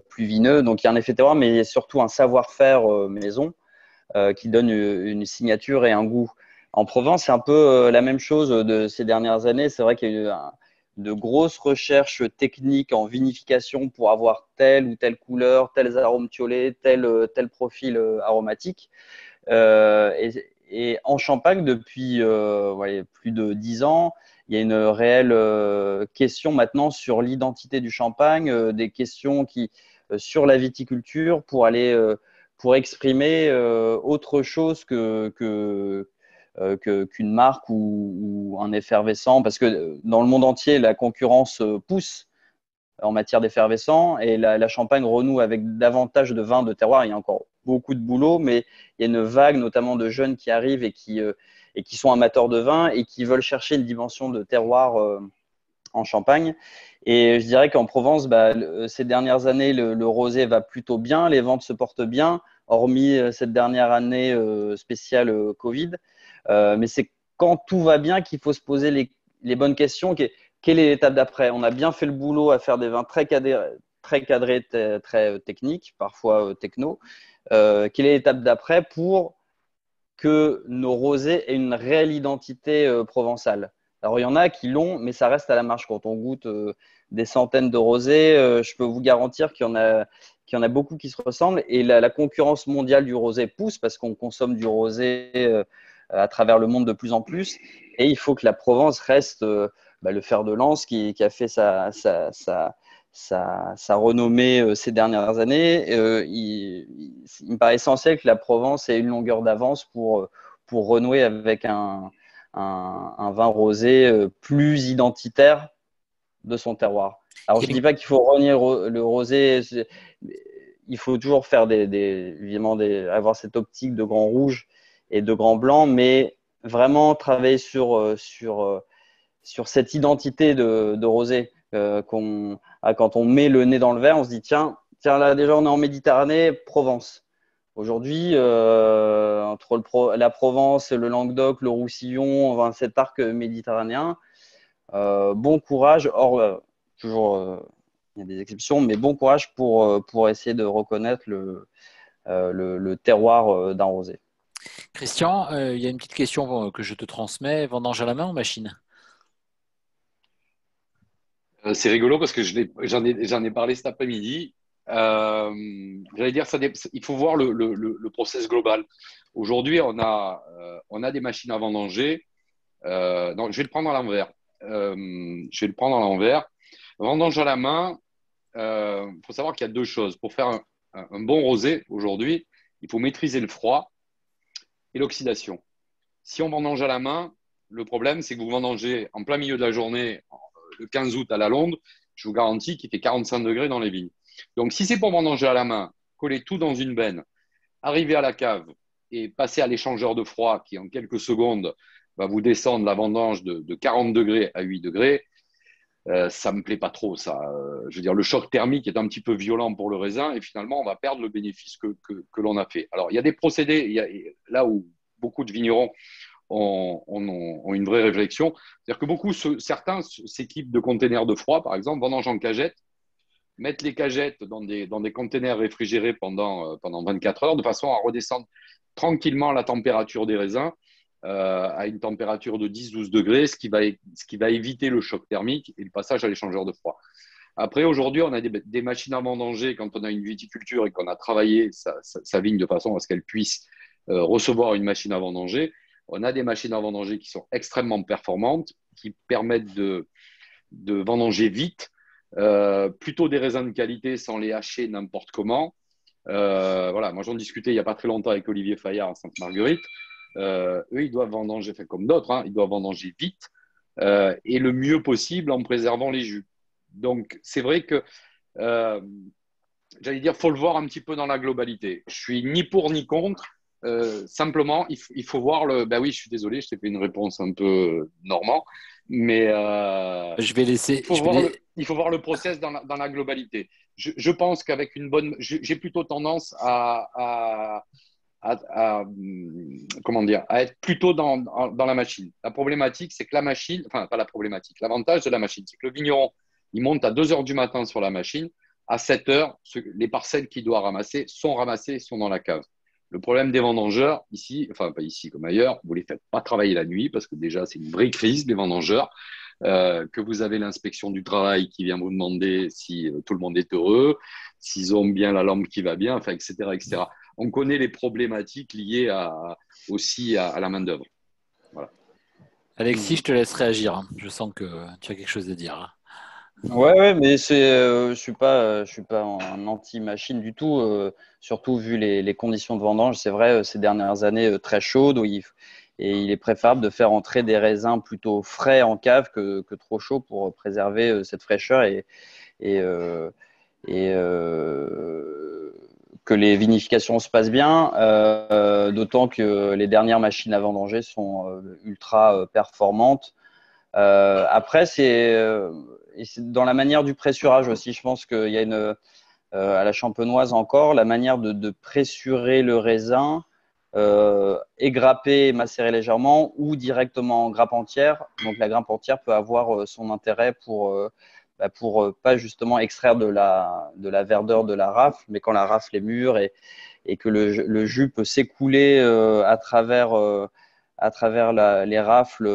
plus vineux. Donc il y a un effet terroir, mais surtout un savoir-faire maison qui donne une signature et un goût. En Provence, c'est un peu la même chose de ces dernières années. C'est vrai qu'il y a eu de grosses recherches techniques en vinification pour avoir telle ou telle couleur, tels arômes tiolés, tel profil aromatique. Et en Champagne, depuis plus de 10 ans, il y a une réelle question maintenant sur l'identité du champagne, des questions sur la viticulture pour exprimer autre chose qu'une marque ou un effervescent. Parce que dans le monde entier, la concurrence pousse en matière d'effervescent et la Champagne renoue avec davantage de vins de terroir. Il y a encore beaucoup de boulot, mais il y a une vague notamment de jeunes qui arrivent et qui sont amateurs de vin et qui veulent chercher une dimension de terroir en Champagne. Et je dirais qu'en Provence, ces dernières années, le rosé va plutôt bien, les ventes se portent bien, hormis cette dernière année spéciale Covid. Mais c'est quand tout va bien qu'il faut se poser les bonnes questions. Quelle est l'étape d'après? On a bien fait le boulot à faire des vins très cadrés, très techniques, parfois techno. Quelle est l'étape d'après pour que nos rosés aient une réelle identité provençale? Alors, il y en a qui l'ont, mais ça reste à la marge. Quand on goûte des centaines de rosés, je peux vous garantir qu'il y en a beaucoup qui se ressemblent. Et la concurrence mondiale du rosé pousse parce qu'on consomme du rosé à travers le monde de plus en plus. Et il faut que la Provence reste le fer de lance qui a fait sa renommée ces dernières années. Il me paraît essentiel que la Provence ait une longueur d'avance pour renouer avec un vin rosé plus identitaire de son terroir. Alors, je ne dis pas qu'il faut renier le rosé. Il faut toujours faire évidemment avoir cette optique de grand rouge et de grand blanc, mais vraiment travailler sur cette identité de rosé. Quand on met le nez dans le verre, on se dit tiens là déjà on est en Méditerranée, Provence. Aujourd'hui, entre la Provence, le Languedoc, le Roussillon, cet arc méditerranéen, bon courage. Toujours, il y a des exceptions, mais bon courage pour essayer de reconnaître le terroir d'un rosé. Christian, il y a une petite question que je te transmets. Vendange à la main ou machine? C'est rigolo parce que j'en ai parlé cet après-midi. J'allais dire, il faut voir le process global. Aujourd'hui, on a des machines à vendanger. Non, je vais le prendre à l'envers. Vendange à la main, il faut savoir qu'il y a deux choses. Pour faire un bon rosé, aujourd'hui, il faut maîtriser le froid et l'oxydation. Si on vendange à la main, le problème, c'est que vous vendangez en plein milieu de la journée, le 15 août à la Londe, je vous garantis qu'il fait 45 degrés dans les vignes. Donc, si c'est pour vendanger à la main, coller tout dans une benne, arriver à la cave et passer à l'échangeur de froid qui, en quelques secondes, va vous descendre la vendange de 40 degrés à 8 degrés, ça ne me plaît pas trop, ça. Je veux dire, le choc thermique est un petit peu violent pour le raisin et finalement, on va perdre le bénéfice que l'on a fait. Alors, il y a des procédés, là où beaucoup de vignerons ont une vraie réflexion. C'est-à-dire que certains s'équipent de containers de froid, par exemple, vendangent en cagette, mettent les cagettes dans des containers réfrigérés pendant 24 heures, de façon à redescendre tranquillement la température des raisins à une température de 10-12 degrés, ce qui va éviter le choc thermique et le passage à l'échangeur de froid. Après, aujourd'hui, on a des machines à vendanger quand on a une viticulture et qu'on a travaillé sa vigne de façon à ce qu'elle puisse recevoir une machine à vendanger. On a des machines à vendanger qui sont extrêmement performantes, qui permettent de vendanger vite, plutôt des raisins de qualité sans les hacher n'importe comment. Voilà, moi j'en discutais il n'y a pas très longtemps avec Olivier Fayard à Sainte-Marguerite. eux, ils doivent vendanger, enfin, comme d'autres, hein, ils doivent vendanger vite et le mieux possible en préservant les jus. Donc, c'est vrai que, j'allais dire, il faut le voir un petit peu dans la globalité. Je suis ni pour ni contre. Simplement, il faut voir le. Ben oui, je suis désolé, je t'ai fait une réponse un peu normand, mais Je vais laisser. il faut voir le process dans la globalité. Je pense qu'avec une bonne. J'ai plutôt tendance comment dire, à être plutôt dans la machine. La problématique, c'est que la machine, enfin, pas la problématique, l'avantage de la machine, c'est que le vigneron, il monte à 2 heures du matin sur la machine. À 7 heures, les parcelles qu'il doit ramasser sont ramassées et sont dans la cave. Le problème des vendangeurs, ici, enfin pas ici comme ailleurs, vous ne les faites pas travailler la nuit parce que déjà, c'est une vraie crise des vendangeurs. Que vous avez l'inspection du travail qui vient vous demander si tout le monde est heureux, s'ils ont bien la lampe qui va bien, enfin, etc., etc. On connaît les problématiques liées aussi à la main-d'œuvre. Voilà. Alexis, je te laisse réagir. Je sens que tu as quelque chose à dire. Ouais, mais je suis pas un anti-machine du tout. Surtout vu les conditions de vendange, c'est vrai ces dernières années très chaudes et il est préférable de faire entrer des raisins plutôt frais en cave que trop chauds pour préserver cette fraîcheur et, euh, et que les vinifications se passent bien. D'autant que les dernières machines à vendanger sont ultra performantes. Après, c'est dans la manière du pressurage aussi. Je pense qu'il y a à la champenoise encore, la manière de pressurer le raisin, égrapper et macérer légèrement ou directement en grappe entière. Donc la grappe entière peut avoir son intérêt pour pas justement extraire de la verdeur de la rafle, mais quand la rafle est mûre et que le jus peut s'écouler à travers les rafles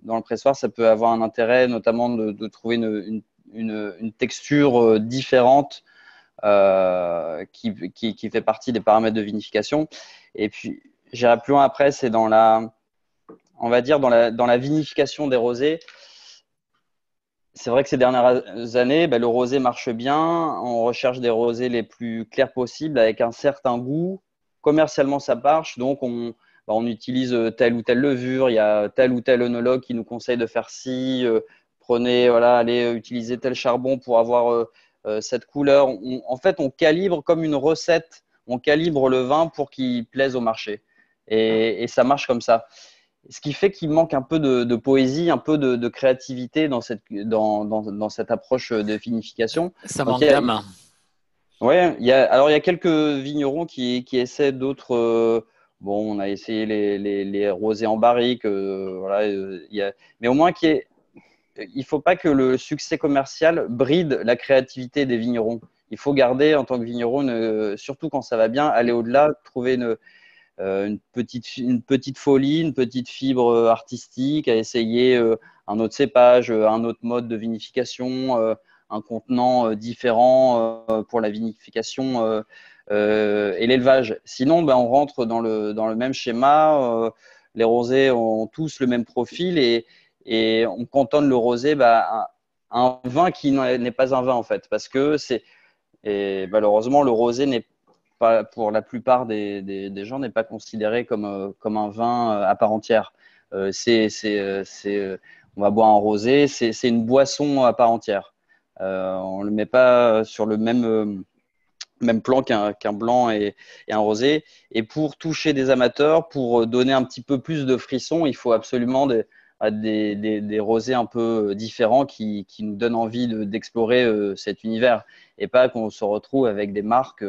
dans le pressoir, ça peut avoir un intérêt, notamment de trouver une texture différente qui fait partie des paramètres de vinification. Et puis, j'irai plus loin après, c'est on va dire, dans la vinification des rosés. C'est vrai que ces dernières années, le rosé marche bien. On recherche des rosés les plus clairs possibles avec un certain goût. Commercialement, ça marche. Donc, on utilise telle ou telle levure. Il y a tel ou tel œnologue qui nous conseille de faire ci. Allez utiliser tel charbon pour avoir cette couleur. En fait, on calibre comme une recette. On calibre le vin pour qu'il plaise au marché. Et ça marche comme ça. Ce qui fait qu'il manque un peu de poésie, un peu de créativité dans cette approche de vinification. Ça Donc, manque d'âme. Ouais, il y a quelques vignerons qui essaient d'autres. Bon, on a essayé les rosés en barrique, mais au moins il faut pas que le succès commercial bride la créativité des vignerons. Il faut garder en tant que vigneron, surtout quand ça va bien, aller au-delà, trouver une petite folie, une petite fibre artistique, à essayer un autre cépage, un autre mode de vinification, un contenant différent pour la vinification et l'élevage. Sinon, on rentre dans le même schéma. Les rosés ont tous le même profil et on cantonne le rosé à un vin qui n'est pas un vin en fait, parce que malheureusement le rosé n'est pas, pour la plupart des gens, n'est pas considéré comme un vin à part entière. On va boire un rosé, c'est une boisson à part entière. On ne le met pas sur le même plan qu'un blanc et un rosé. Et pour toucher des amateurs, pour donner un petit peu plus de frisson, il faut absolument des rosés un peu différents qui nous donnent envie d'explorer cet univers et pas qu'on se retrouve avec des marques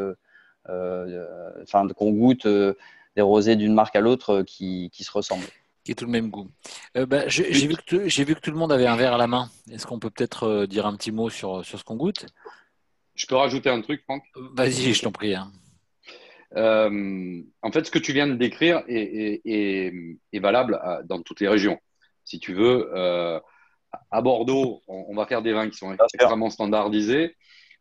qu'on goûte des rosés d'une marque à l'autre qui se ressemblent. Qui est tout le même goût. J'ai vu que tout le monde avait un verre à la main. Est-ce qu'on peut peut-être dire un petit mot sur ce qu'on goûte? Je peux rajouter un truc, Franck? Vas-y, je t'en prie. Hein. En fait, ce que tu viens de décrire est valable dans toutes les régions. Si tu veux, à Bordeaux, on va faire des vins qui sont extrêmement standardisés,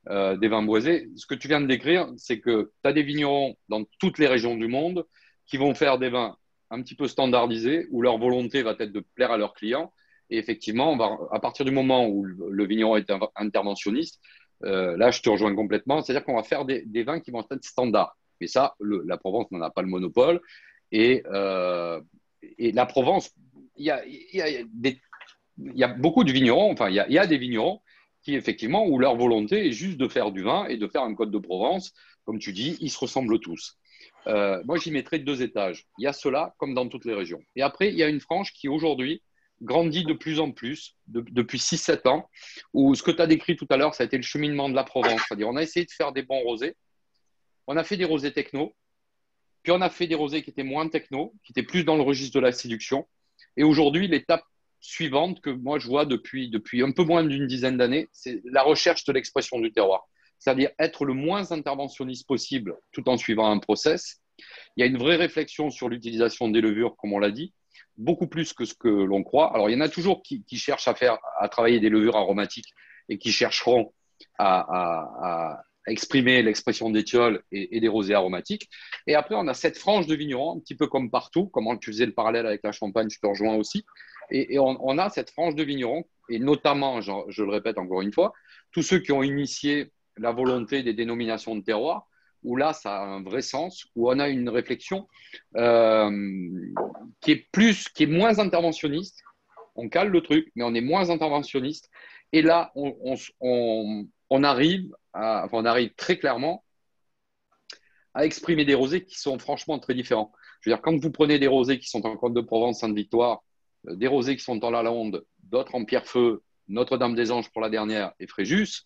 des vins boisés. Ce que tu viens de décrire, c'est que tu as des vignerons dans toutes les régions du monde qui vont faire des vins un petit peu standardisés, où leur volonté va être de plaire à leurs clients. Et effectivement, à partir du moment où le vigneron est interventionniste, là, je te rejoins complètement. C'est-à-dire qu'on va faire des vins qui vont être standards. Mais ça, la Provence n'en a pas le monopole. Et, euh, et la Provence, il y a beaucoup de vignerons, enfin, il y a des vignerons qui, effectivement, où leur volonté est juste de faire du vin et de faire un Côte de Provence. Comme tu dis, ils se ressemblent tous. Moi, j'y mettrais 2 étages. Il y a cela, comme dans toutes les régions. Et après, il y a une frange qui, aujourd'hui, grandit de plus en plus, depuis 6-7 ans, où ce que tu as décrit tout à l'heure, ça a été le cheminement de la Provence. C'est-à-dire, on a essayé de faire des bons rosés. On a fait des rosés techno, puis on a fait des rosés qui étaient moins techno, qui étaient plus dans le registre de la séduction. Et aujourd'hui, l'étape suivante que moi je vois depuis un peu moins d'une dizaine d'années, c'est la recherche de l'expression du terroir. C'est-à-dire être le moins interventionniste possible tout en suivant un process. Il y a une vraie réflexion sur l'utilisation des levures, comme on l'a dit, beaucoup plus que ce que l'on croit. Alors, il y en a toujours qui cherchent à travailler des levures aromatiques et qui chercheront à exprimer l'expression des tilleuls et des rosés aromatiques. Et après, on a cette frange de vignerons, un petit peu comme partout, comme tu faisais le parallèle avec la Champagne, je te rejoins aussi. Et on a cette frange de vignerons, et notamment, je le répète encore une fois, tous ceux qui ont initié la volonté des dénominations de terroir, où là, ça a un vrai sens, où on a une réflexion qui est moins interventionniste. On cale le truc, mais on est moins interventionniste. Et là, on arrive très clairement à exprimer des rosés qui sont franchement très différents. Je veux dire, quand vous prenez des rosés qui sont en Côte de Provence, Sainte-Victoire, des rosés qui sont en Lalande, d'autres en Pierrefeu, Notre-Dame-des-Anges pour la dernière et Fréjus,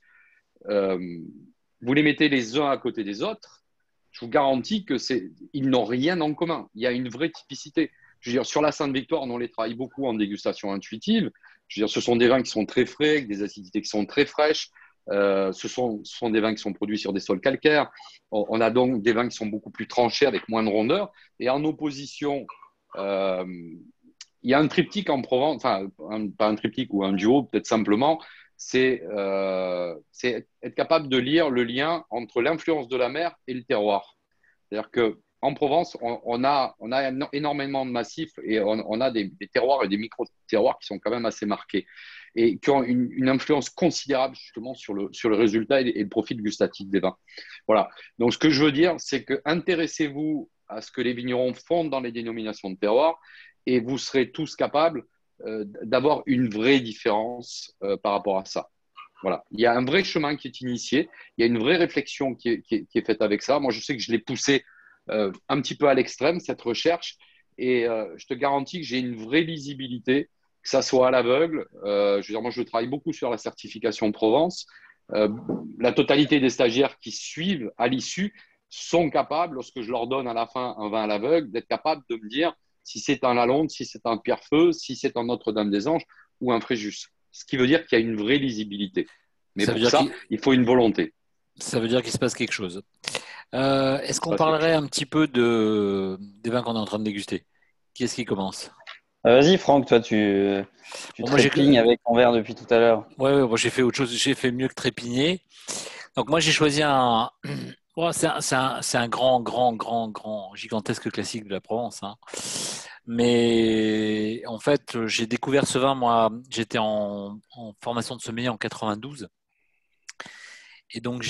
vous les mettez les uns à côté des autres, je vous garantis qu'ils n'ont rien en commun. Il y a une vraie typicité. Je veux dire, sur la Sainte-Victoire, on les travaille beaucoup en dégustation intuitive. Je veux dire, ce sont des vins qui sont très frais, avec des acidités qui sont très fraîches. Ce sont des vins qui sont produits sur des sols calcaires. On a donc des vins qui sont beaucoup plus tranchés, avec moins de rondeur. Et en opposition, il y a un triptyque en Provence, enfin, pas un triptyque ou un duo, peut-être simplement, c'est être capable de lire le lien entre l'influence de la mer et le terroir. C'est-à-dire qu'en Provence, on a énormément de massifs et on a des terroirs et des micro-terroirs qui sont quand même assez marqués et qui ont une influence considérable justement sur le résultat et le profil gustatif des vins. Voilà. Donc, ce que je veux dire, c'est que intéressez-vous à ce que les vignerons font dans les dénominations de terroir et vous serez tous capables d'avoir une vraie différence par rapport à ça. Voilà. Il y a un vrai chemin qui est initié, il y a une vraie réflexion qui est faite avec ça. Moi, je sais que je l'ai poussé un petit peu à l'extrême, cette recherche, et je te garantis que j'ai une vraie lisibilité, que ça soit à l'aveugle. Je veux dire, moi, je travaille beaucoup sur la certification Provence. La totalité des stagiaires qui suivent à l'issue sont capables, lorsque je leur donne à la fin un vin à l'aveugle, d'être capables de me dire si c'est un Lalonde, si c'est un Pierrefeu, si c'est un Notre-Dame-des-Anges ou un Fréjus. Ce qui veut dire qu'il y a une vraie lisibilité. Mais pour ça, il faut une volonté. Ça veut dire qu'il se passe quelque chose. Est-ce qu'on parlerait un petit peu des vins qu'on est en train de déguster? Qui est-ce qui commence? Vas-y, Franck, toi, tu trépignes avec ton verre depuis tout à l'heure. Ouais, moi j'ai fait autre chose, j'ai fait mieux que trépigner. Donc moi j'ai choisi un. C'est un grand, gigantesque classique de la Provence. Hein. Mais en fait, j'ai découvert ce vin, moi, j'étais en formation de sommelier en 92. Et donc,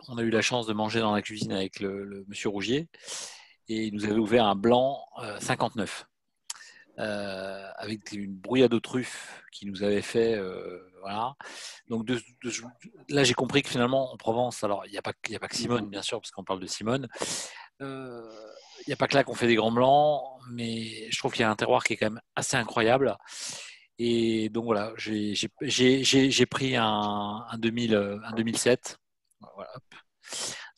on a eu la chance de manger dans la cuisine avec le monsieur Rougier. Et il nous avait ouvert un blanc 59. Avec une brouillade aux truffes qui nous avait fait. Voilà. Donc là, j'ai compris que finalement, en Provence, alors il n'y a pas que Simone, bien sûr, parce qu'on parle de Simone. Il n'y a pas que là qu'on fait des grands blancs, mais je trouve qu'il y a un terroir qui est quand même assez incroyable. Et donc voilà, j'ai pris un 2007. Voilà,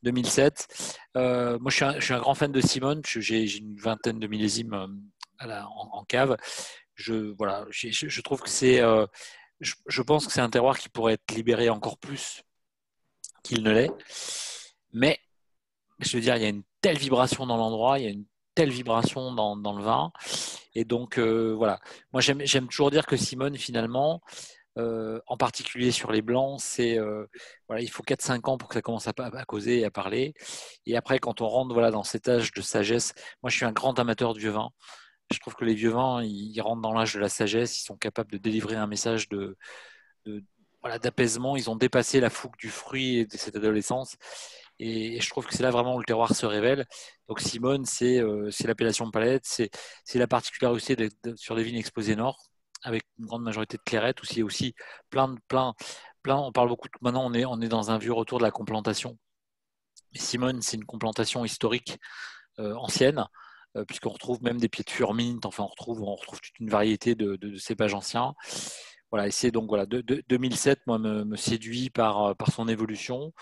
2007. Moi, je suis un grand fan de Simone. J'ai une vingtaine de millésimes en cave. Je trouve que je pense que c'est un terroir qui pourrait être libéré encore plus qu'il ne l'est. Mais je veux dire, il y a une telle vibration dans l'endroit, il y a une telle vibration dans le vin. Et donc, voilà. Moi, j'aime toujours dire que Simone, finalement, en particulier sur les blancs, voilà, il faut 4-5 ans pour que ça commence à causer et à parler. Et après, quand on rentre dans cet âge de sagesse, moi, je suis un grand amateur du vieux vin. Je trouve que les vieux vins, ils rentrent dans l'âge de la sagesse, ils sont capables de délivrer un message d'apaisement. Ils ont dépassé la fougue du fruit et de cette adolescence. Et je trouve que c'est là vraiment où le terroir se révèle. Donc Simone, c'est l'appellation de palette, c'est la particularité sur des vignes exposées nord, avec une grande majorité de clairette, où il y a aussi plein. On parle beaucoup, maintenant on est dans un vieux retour de la complantation. Mais Simone, c'est une complantation historique ancienne, puisqu'on retrouve même des pieds de furmint, enfin on retrouve toute une variété de cépages anciens. Voilà, et c'est donc 2007, moi, me séduit par son évolution.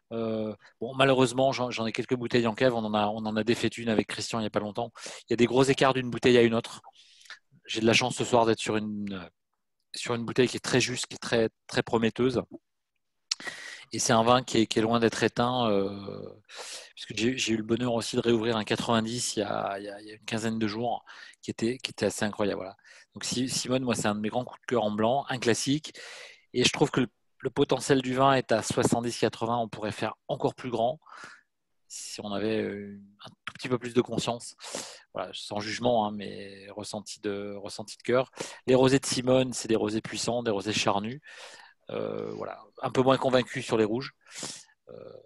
Bon, malheureusement, j'en ai quelques bouteilles en cave. On en a défait une avec Christian il n'y a pas longtemps. Il y a des gros écarts d'une bouteille à une autre. J'ai de la chance ce soir d'être sur une bouteille qui est très juste, qui est très, très prometteuse. Et c'est un vin qui est loin d'être éteint, puisque j'ai eu le bonheur aussi de réouvrir un 90 il y a une quinzaine de jours, qui était assez incroyable. Voilà. Donc Simone, moi, c'est un de mes grands coups de cœur en blanc, un classique. Et je trouve que le potentiel du vin est à 70-80. On pourrait faire encore plus grand si on avait un tout petit peu plus de conscience. Voilà, sans jugement, hein, mais ressenti de cœur. Les rosés de Simone, c'est des rosés puissants, des rosés charnus. Voilà, un peu moins convaincu sur les rouges.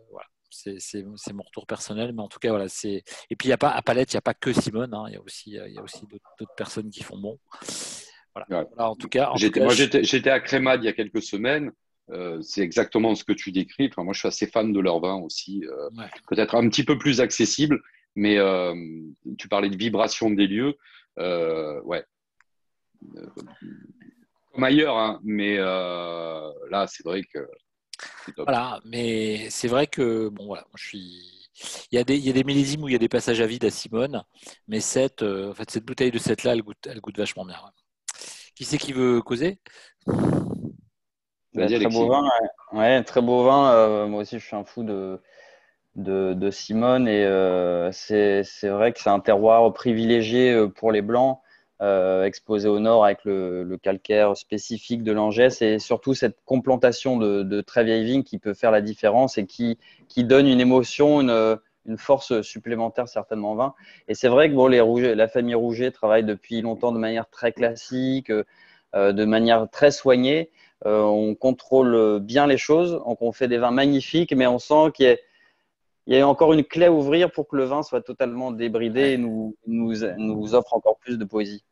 Voilà, c'est mon retour personnel, mais en tout cas voilà, c'est. Et puis il y a pas à Palette, il n'y a pas que Simone, hein, il y a aussi d'autres personnes qui font bon. Voilà. Ouais. Voilà, en tout cas, J'étais à Crémade il y a quelques semaines. C'est exactement ce que tu décris. Enfin, moi, je suis assez fan de leur vin aussi. Ouais. Peut-être un petit peu plus accessible, mais tu parlais de vibration des lieux. Ouais. Comme ailleurs, hein, mais là, c'est vrai que c'est top. Voilà, mais c'est vrai que bon voilà, je suis. Il y a des millésimes où il y a des passages à vide à Simone, mais en fait, cette bouteille de cette là, elle goûte vachement bien. Ouais. Qui c'est qui veut causer? Vas-y, Très beau Alexis. vin, ouais, très beau vin. Moi aussi, je suis un fou de Simone et c'est vrai que c'est un terroir privilégié pour les blancs, exposé au nord avec le calcaire spécifique de l'Angers et surtout cette complantation de très vieilles vignes qui peut faire la différence et qui donne une émotion, une force supplémentaire certainement au vin. Et c'est vrai que bon, la famille Rouget travaille depuis longtemps de manière très classique, de manière très soignée. On contrôle bien les choses, donc on fait des vins magnifiques, mais on sent il y a encore une clé à ouvrir pour que le vin soit totalement débridé Ouais. et nous offre encore plus de poésie.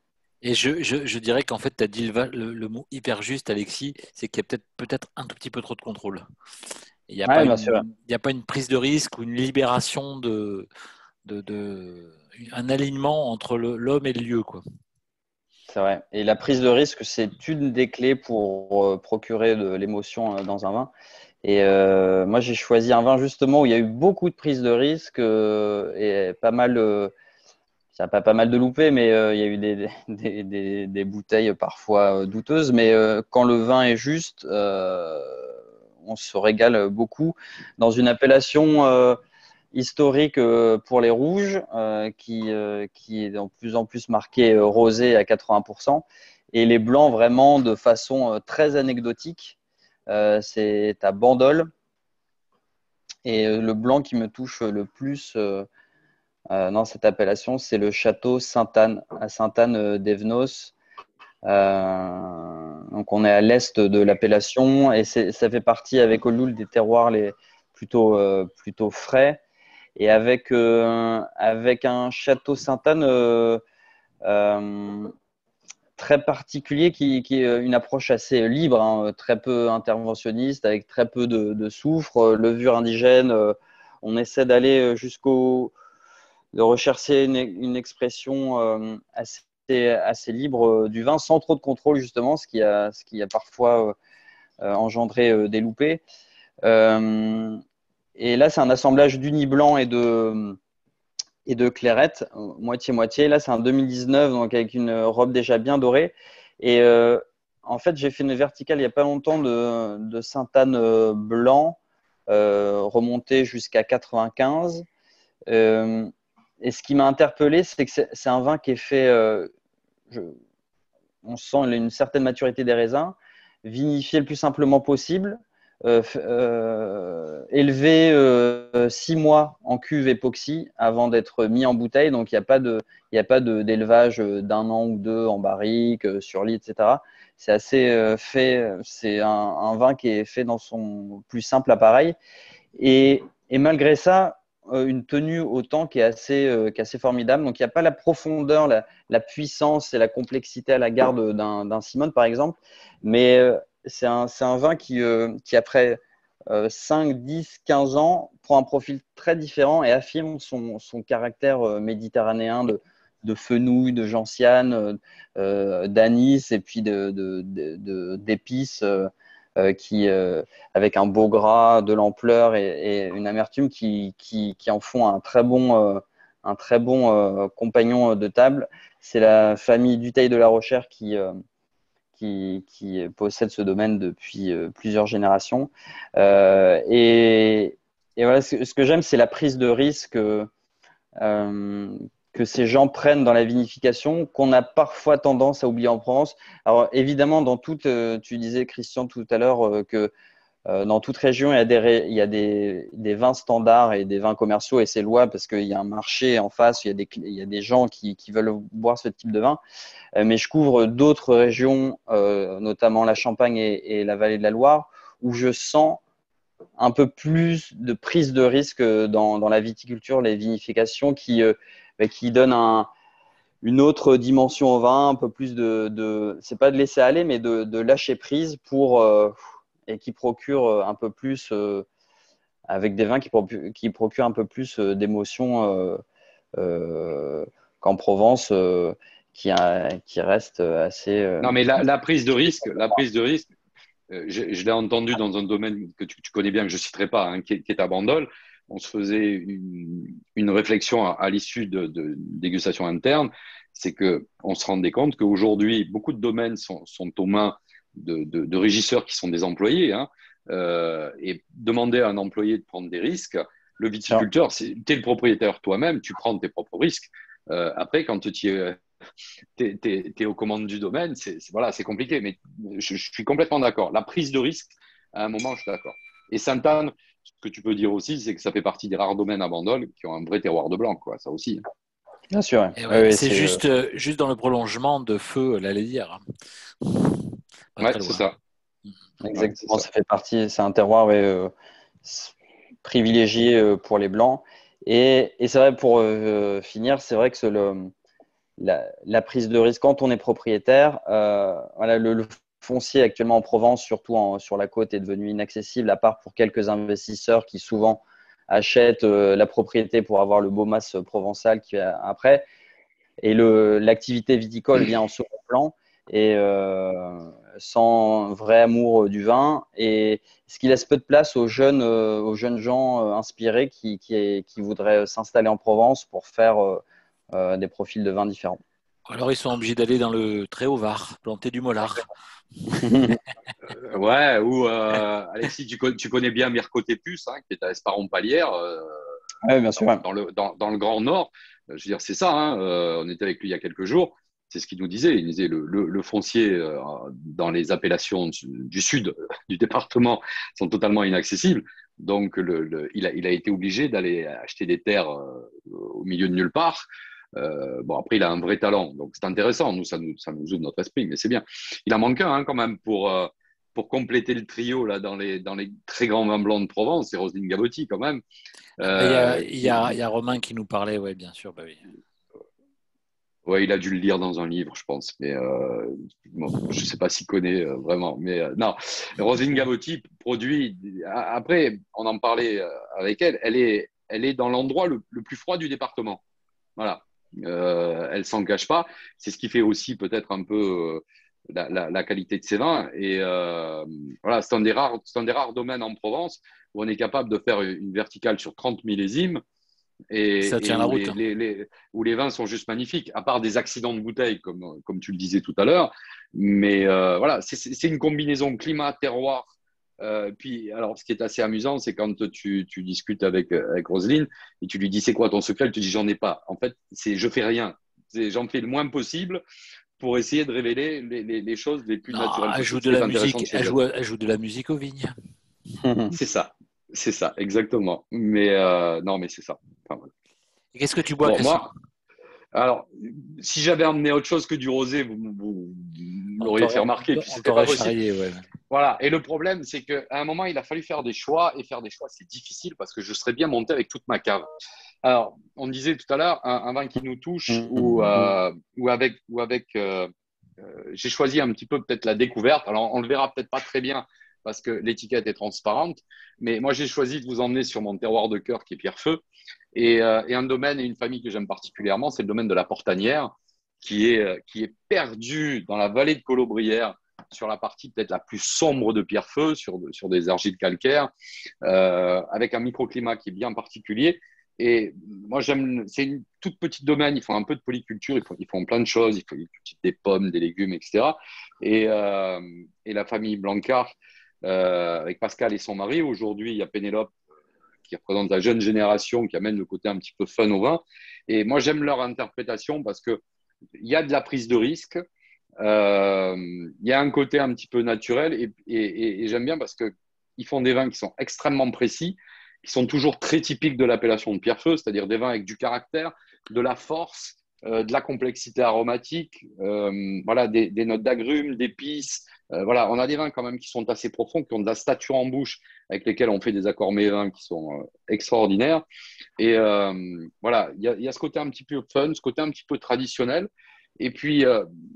Et je dirais qu'en fait, tu as dit le mot hyper juste, Alexis, c'est qu'il y a peut-être un tout petit peu trop de contrôle. Il n'y a pas Oui, bien sûr. il y a pas une prise de risque ou une libération un alignement entre l'homme et le lieu, quoi. C'est vrai. Et la prise de risque, c'est une des clés pour procurer de l'émotion dans un vin. Et moi, j'ai choisi un vin justement où il y a eu beaucoup de prise de risque et pas mal. Ça n'a pas mal de loupés, mais il y a eu des bouteilles parfois douteuses. Mais quand le vin est juste, on se régale beaucoup dans une appellation historique pour les rouges qui est de plus en plus marquée rosé à 80% et les blancs vraiment de façon très anecdotique. C'est à Bandol et le blanc qui me touche le plus dans cette appellation, c'est le château Sainte-Anne à Sainte-Anne-d'Evenos. Donc on est à l'est de l'appellation et ça fait partie avec Olioul des terroirs plutôt frais et avec un château Sainte-Anne très particulier qui est une approche assez libre, hein, très peu interventionniste, avec très peu de soufre, levure indigène. On essaie d'aller de rechercher une expression assez libre du vin, sans trop de contrôle justement, ce qui a parfois engendré des loupés. Et là, c'est un assemblage d'uni blanc et de clairette, moitié-moitié. Là, c'est un 2019, donc avec une robe déjà bien dorée. Et en fait, j'ai fait une verticale il n'y a pas longtemps de Sainte-Anne blanc, remonté jusqu'à 95. Et ce qui m'a interpellé, c'est que c'est un vin qui est fait, on sent une certaine maturité des raisins, vinifié le plus simplement possible, élevé 6 mois en cuve époxy avant d'être mis en bouteille. Donc, il n'y a pas d'élevage d'un an ou deux en barrique, sur lit, etc. C'est assez fait. C'est un vin qui est fait dans son plus simple appareil. Et et malgré ça, une tenue au temps qui est assez formidable. Donc, il n'y a pas la profondeur, la puissance et la complexité à la garde d'un Simone, par exemple. Mais c'est un vin qui après 5, 10, 15 ans, prend un profil très différent et affirme son caractère méditerranéen de fenouil, de gentiane, d'anis et puis d'épices avec un beau gras, de l'ampleur et une amertume qui en font un très bon compagnon de table. C'est la famille Dutheil de la Rochère qui possède ce domaine depuis plusieurs générations. Et voilà, ce que j'aime, c'est la prise de risque que ces gens prennent dans la vinification, qu'on a parfois tendance à oublier en Provence. Alors évidemment, tu disais Christian tout à l'heure que dans toute région, il y a des vins standards et des vins commerciaux, et c'est loi parce qu'il y a un marché en face, il y a des gens qui veulent boire ce type de vin. Mais je couvre d'autres régions, notamment la Champagne et la vallée de la Loire, où je sens un peu plus de prise de risque dans la viticulture, les vinifications qui donnent une autre dimension au vin, un peu plus c'est pas de laisser aller, mais de lâcher prise et qui procure un peu plus, avec des vins qui procurent un peu plus d'émotion qu'en Provence, qui reste assez. Non, mais la prise de risque, je l'ai entendu dans un domaine que tu connais bien, que je ne citerai pas, hein, qui est à Bandol. On se faisait une réflexion à l'issue de dégustation interne, c'est qu'on se rendait compte qu'aujourd'hui, beaucoup de domaines sont aux mains de régisseurs qui sont des employés, hein, et demander à un employé de prendre des risques. Le viticulteur, tu es le propriétaire toi-même, tu prends tes propres risques. Après, quand tu es aux commandes du domaine, voilà, c'est compliqué, mais je suis complètement d'accord. La prise de risque, à un moment, je suis d'accord. Et Sainte-Anne, ce que tu peux dire aussi, c'est que ça fait partie des rares domaines à Bandol qui ont un vrai terroir de blanc, quoi, ça aussi. Bien sûr. Ouais, c'est juste dans le prolongement de Feu, la Lailière. Ouais, c'est ça. Exactement, ça fait partie, c'est un terroir privilégié pour les blancs. Et c'est vrai, pour finir, c'est vrai que la prise de risque quand on est propriétaire, voilà, le foncier actuellement en Provence, surtout sur la côte, est devenu inaccessible, à part pour quelques investisseurs qui souvent achètent la propriété pour avoir le beau mas provençal qui après. Et l'activité viticole vient en second plan et sans vrai amour du vin, et ce qui laisse peu de place aux jeunes gens inspirés qui voudraient s'installer en Provence pour faire des profils de vin différents. Alors ils sont obligés d'aller dans le Très-Haut-Var, planter du mollard. Ouais, ou Alexis, tu connais bien Mirko Tépus, hein, qui est à Esparon-Palière, oui, bien sûr. dans le Grand Nord. Je veux dire, c'est ça, hein, on était avec lui il y a quelques jours. C'est ce qu'il nous disait. Il disait le foncier dans les appellations du sud du département sont totalement inaccessibles. Donc, il a été obligé d'aller acheter des terres au milieu de nulle part. Bon, après, il a un vrai talent. Donc, c'est intéressant. Ça nous ouvre notre esprit, mais c'est bien. Il en manque un, hein, quand même, pour compléter le trio là, dans les très grands vins blancs de Provence. C'est Roselyne Gabotti, quand même. Il y a Romain qui nous parlait, oui, bien sûr. Bah oui. Ouais, il a dû le lire dans un livre, je pense, mais bon, je ne sais pas s'il connaît vraiment. Mais non, Roselyne Gabotti produit. Après, on en parlait avec elle. Elle est dans l'endroit le plus froid du département. Voilà. Elle s'en cache pas. C'est ce qui fait aussi peut-être un peu la qualité de ses vins. Et voilà, c'est un des rares domaines en Provence où on est capable de faire une verticale sur 30 millésimes. Ça tient la route. Où les vins sont juste magnifiques, à part des accidents de bouteille, comme tu le disais tout à l'heure. Mais voilà, c'est une combinaison climat, terroir. Puis, alors, ce qui est assez amusant, c'est quand tu discutes avec Roselyne et tu lui dis c'est quoi ton secret, elle te dit j'en ai pas. En fait, je fais rien. J'en fais le moins possible pour essayer de révéler les choses les plus naturelles. Elle joue de la musique aux vignes. C'est ça. C'est ça, exactement. Mais non, mais c'est ça. Enfin, voilà. Et qu'est-ce que tu bois, bon, moi, alors, si j'avais emmené autre chose que du rosé, vous l'aurait fait remarquer. Puis On c'était pas t'aurait possible. charrié, ouais. Voilà. Et le problème, c'est qu'à un moment, il a fallu faire des choix. Et faire des choix, c'est difficile parce que je serais bien monté avec toute ma cave. Alors, on disait tout à l'heure, un vin qui nous touche j'ai choisi un petit peu peut-être la découverte. Alors, on le verra peut-être pas très bien parce que l'étiquette est transparente. Mais moi, j'ai choisi de vous emmener sur mon terroir de cœur qui est Pierrefeu. Et un domaine et une famille que j'aime particulièrement, c'est le domaine de la Portanière qui est perdu dans la vallée de Colobrières sur la partie peut-être la plus sombre de Pierrefeu, sur des argiles calcaires, avec un microclimat qui est bien particulier. Et moi, c'est une toute petite domaine, ils font un peu de polyculture, ils font plein de choses, ils cultivent des pommes, des légumes, etc. Et la famille Blancard, avec Pascal et son mari, aujourd'hui, il y a Pénélope qui représente la jeune génération, qui amène le côté un petit peu fun au vin. Et moi, j'aime leur interprétation parce qu'il y a de la prise de risque, il y a un côté un petit peu naturel et j'aime bien parce qu'ils font des vins qui sont extrêmement précis, qui sont toujours très typiques de l'appellation de Pierrefeu, c'est-à-dire des vins avec du caractère, de la force, de la complexité aromatique, voilà, des notes d'agrumes, d'épices. Voilà, on a des vins quand même qui sont assez profonds, qui ont de la stature en bouche, avec lesquels on fait des accords mévins qui sont extraordinaires. Et voilà, il y a ce côté un petit peu fun, ce côté un petit peu traditionnel. Et puis,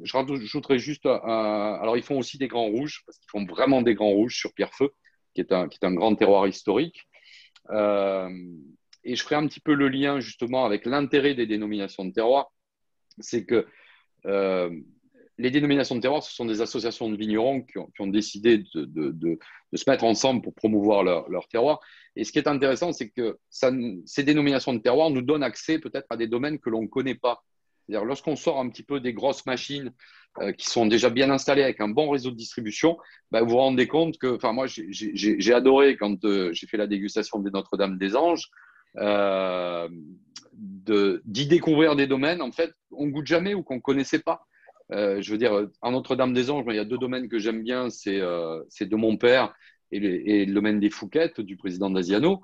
je rajouterais juste alors, ils font aussi des grands rouges, parce qu'ils font vraiment des grands rouges sur Pierrefeu, qui est un grand terroir historique. Et je ferai un petit peu le lien justement avec l'intérêt des dénominations de terroir. C'est que les dénominations de terroir, ce sont des associations de vignerons qui ont décidé de se mettre ensemble pour promouvoir leur terroir. Et ce qui est intéressant, c'est que ces dénominations de terroir nous donnent accès peut-être à des domaines que l'on ne connaît pas. C'est-à-dire, lorsqu'on sort un petit peu des grosses machines qui sont déjà bien installées avec un bon réseau de distribution, ben, vous vous rendez compte que, enfin, moi, j'ai adoré quand j'ai fait la dégustation des Notre-Dame des Anges, d'y découvrir des domaines, en fait, on ne goûte jamais ou qu'on ne connaissait pas. Je veux dire, en Notre-Dame des Anges, il y a deux domaines que j'aime bien, c'est de mon père et le domaine des Fouquettes, du président d'Asiano.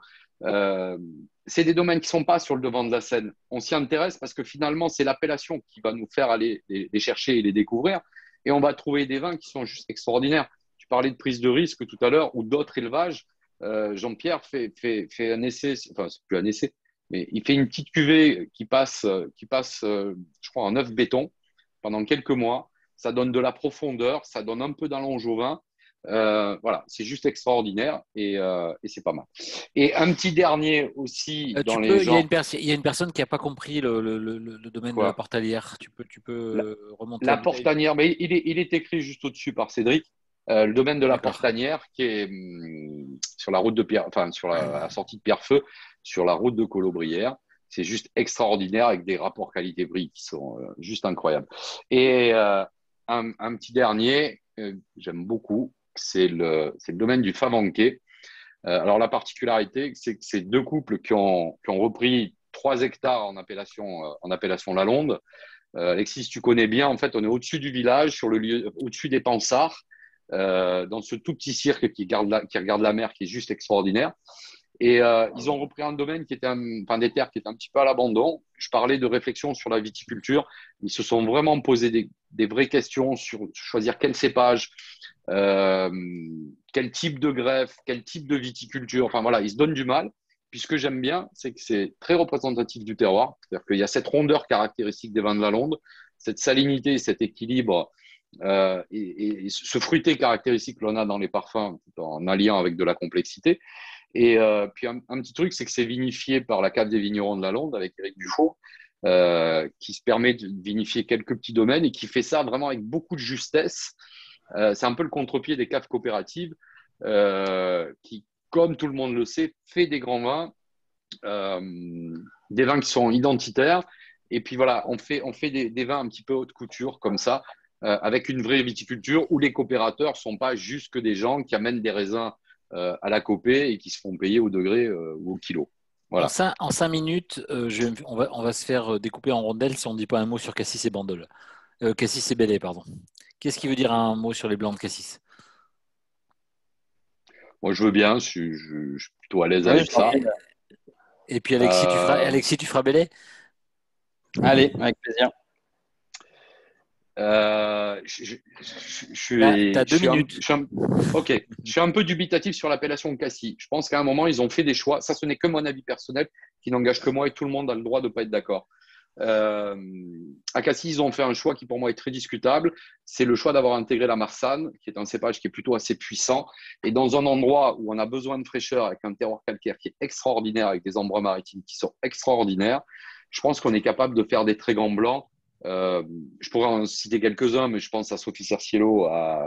C'est des domaines qui ne sont pas sur le devant de la scène. On s'y intéresse parce que finalement, c'est l'appellation qui va nous faire aller les chercher et les découvrir. Et on va trouver des vins qui sont juste extraordinaires. Tu parlais de prise de risque tout à l'heure ou d'autres élevages. Jean-Pierre fait un essai, enfin, c'est plus un essai, mais il fait une petite cuvée qui passe je crois, en œuf béton pendant quelques mois. Ça donne de la profondeur, ça donne un peu d'allonge au vin. Voilà, c'est juste extraordinaire et c'est pas mal. Et un petit dernier aussi dans les Il genres. y a une personne qui n'a pas compris le domaine de la portalière. Tu peux remonter La portanière, mais il est écrit juste au-dessus par Cédric. Le domaine de la portanière qui est sur la route de Pierre, enfin sur la sortie de Pierrefeu, sur la route de Colobrières. C'est juste extraordinaire avec des rapports qualité-prix qui sont juste incroyables. Et un petit dernier, j'aime beaucoup, c'est le domaine du Favanquet. Alors la particularité, c'est que c'est deux couples qui ont repris 3 hectares en appellation Lalonde. Alexis, tu connais bien, en fait, on est au-dessus du village, sur le lieu, au-dessus des Pansards, dans ce tout petit cirque qui regarde la mer, qui est juste extraordinaire. Et ils ont repris un domaine qui était des terres qui étaient un petit peu à l'abandon. Je parlais de réflexion sur la viticulture. Ils se sont vraiment posé des vraies questions sur choisir quel cépage, quel type de greffe, quel type de viticulture. Enfin voilà, ils se donnent du mal. Puis ce que j'aime bien, c'est que c'est très représentatif du terroir. C'est-à-dire qu'il y a cette rondeur caractéristique des vins de la Londe, cette salinité, cet équilibre et ce fruité caractéristique que l'on a dans les parfums, tout en alliant avec de la complexité. Et puis un petit truc, c'est que c'est vinifié par la cave des vignerons de la Londe avec Éric Dufault, qui se permet de vinifier quelques petits domaines et qui fait ça vraiment avec beaucoup de justesse. C'est un peu le contre-pied des caves coopératives qui, comme tout le monde le sait, fait des grands vins, des vins qui sont identitaires. Et puis voilà, on fait des vins un petit peu haute couture comme ça, avec une vraie viticulture où les coopérateurs ne sont pas juste que des gens qui amènent des raisins à la copée et qui se font payer au degré ou au kilo. Voilà. En 5 minutes, on va se faire découper en rondelles si on ne dit pas un mot sur Cassis et Bandol. Cassis et Bellay, pardon. Qu'est-ce qui veut dire un mot sur les blancs de Cassis? Moi, je veux bien, je suis plutôt à l'aise avec ça. Et puis Alexis, tu feras Bellay? Allez, avec plaisir. T'as 2 minutes. Ok, je suis un peu dubitatif sur l'appellation Cassis. Je pense qu'à un moment, ils ont fait des choix. Ça, ce n'est que mon avis personnel qui n'engage que moi et tout le monde a le droit de ne pas être d'accord. À Cassis, ils ont fait un choix qui pour moi est très discutable. C'est le choix d'avoir intégré la Marsanne, qui est un cépage qui est plutôt assez puissant. Et dans un endroit où on a besoin de fraîcheur, avec un terroir calcaire qui est extraordinaire, avec des embruns maritimes qui sont extraordinaires, je pense qu'on est capable de faire des très grands blancs. Je pourrais en citer quelques-uns, mais je pense à Sophie Cerciello, à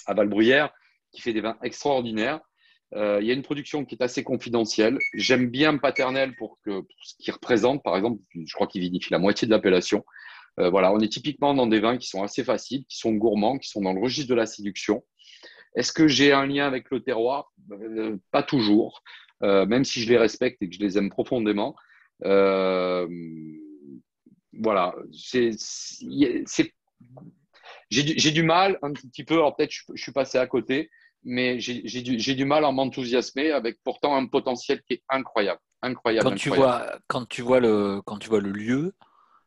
Valbruyère, qui fait des vins extraordinaires. Il y a une production qui est assez confidentielle. J'aime bien Paternel pour ce qu'il représente. Par exemple, je crois qu'il vinifie la moitié de l'appellation. Voilà, on est typiquement dans des vins qui sont assez faciles, qui sont gourmands, qui sont dans le registre de la séduction. Est-ce que j'ai un lien avec le terroir? Pas toujours, même si je les respecte et que je les aime profondément. Euh, voilà, j'ai du mal un petit peu, alors peut-être je suis passé à côté, mais j'ai du mal à m'enthousiasmer avec pourtant un potentiel qui est incroyable, incroyable, incroyable. Quand tu vois le lieu,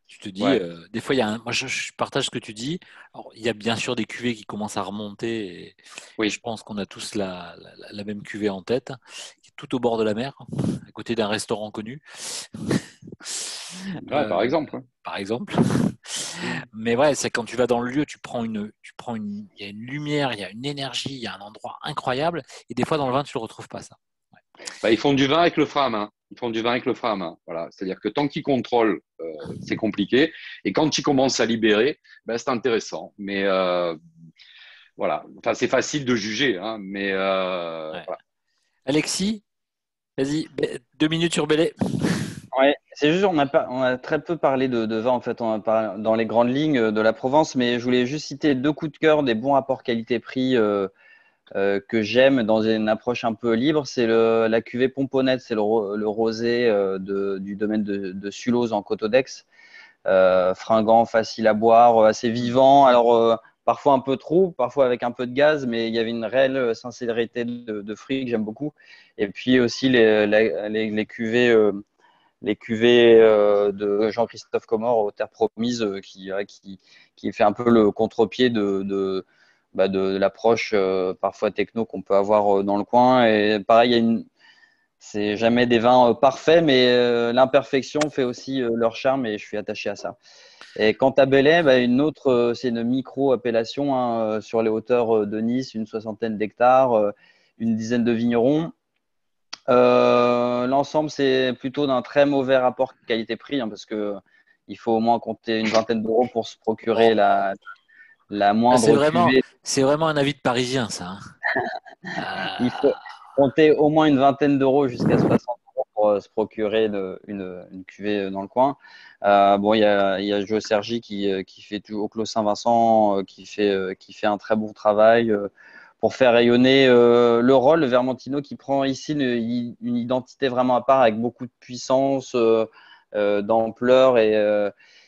tu te dis, Ouais, des fois, moi je partage ce que tu dis. Alors, il y a bien sûr des cuvées qui commencent à remonter, et je oui, pense qu'on a tous la même cuvée en tête, qui est tout au bord de la mer, à côté d'un restaurant connu, ouais, par exemple. par exemple. Ouais. Mais ouais, c'est quand tu vas dans le lieu, il y a une lumière, il y a une énergie, il y a un endroit incroyable, et des fois dans le vin, tu le retrouves pas ça. Ouais. Bah, ils font du vin avec le frein à main. Ils font du vin avec le frein à main. Voilà. C'est-à-dire que tant qu'ils contrôlent, c'est compliqué. Et quand ils commencent à libérer, ben, c'est intéressant. Mais voilà. Enfin, c'est facile de juger, hein, mais Ouais. voilà. Alexis, vas-y, 2 minutes sur Bellay. Ouais, c'est juste, on a très peu parlé de vin en fait, on a parlé dans les grandes lignes de la Provence, mais je voulais juste citer deux coups de cœur des bons rapports qualité-prix que j'aime dans une approche un peu libre. C'est la cuvée Pomponnette, c'est le rosé du domaine de Sulose en Coteau d'Aix. Fringant, facile à boire, assez vivant. Alors, parfois un peu trop, parfois avec un peu de gaz, mais il y avait une réelle sincérité de fruits que j'aime beaucoup. Et puis aussi les cuvées de Jean-Christophe Comor aux Terres Promises qui fait un peu le contre-pied de l'approche parfois techno qu'on peut avoir dans le coin. Et pareil, c'est jamais des vins parfaits, mais l'imperfection fait aussi leur charme et je suis attaché à ça. Et quant à Belay, bah, c'est une micro-appellation hein, sur les hauteurs de Nice, une soixantaine d'hectares, une dizaine de vignerons. L'ensemble, c'est plutôt d'un très mauvais rapport qualité-prix, hein, parce que il faut au moins compter une vingtaine d'euros pour se procurer Bon, la ah, moindre cuvée. c'est vraiment un avis de Parisien, ça. Il faut Hein. compter au moins une vingtaine d'euros jusqu'à 60 euros pour se procurer une cuvée dans le coin. Bon, il y a Joe Sergi qui fait au Clos Saint-Vincent, qui fait un très bon travail pour faire rayonner le rôle, le Vermentino qui prend ici une identité vraiment à part avec beaucoup de puissance, d'ampleur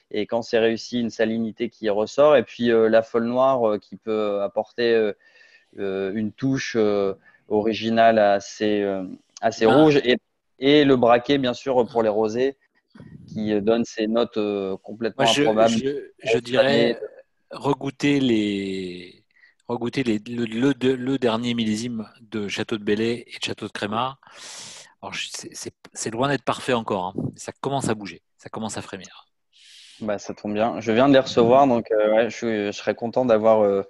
et quand c'est réussi, une salinité qui ressort. Et puis la folle noire qui peut apporter une touche originale assez Ben, rouge et le braquet, bien sûr, pour les rosés qui donne ces notes moi, complètement improbables. je dirais regoûter le dernier millésime de Château de Bellay et de Château de Crémar. Alors, c'est loin d'être parfait encore, hein. Ça commence à bouger, ça commence à frémir. Bah, ça tombe bien. Je viens de les recevoir, donc ouais, je serais content d'avoir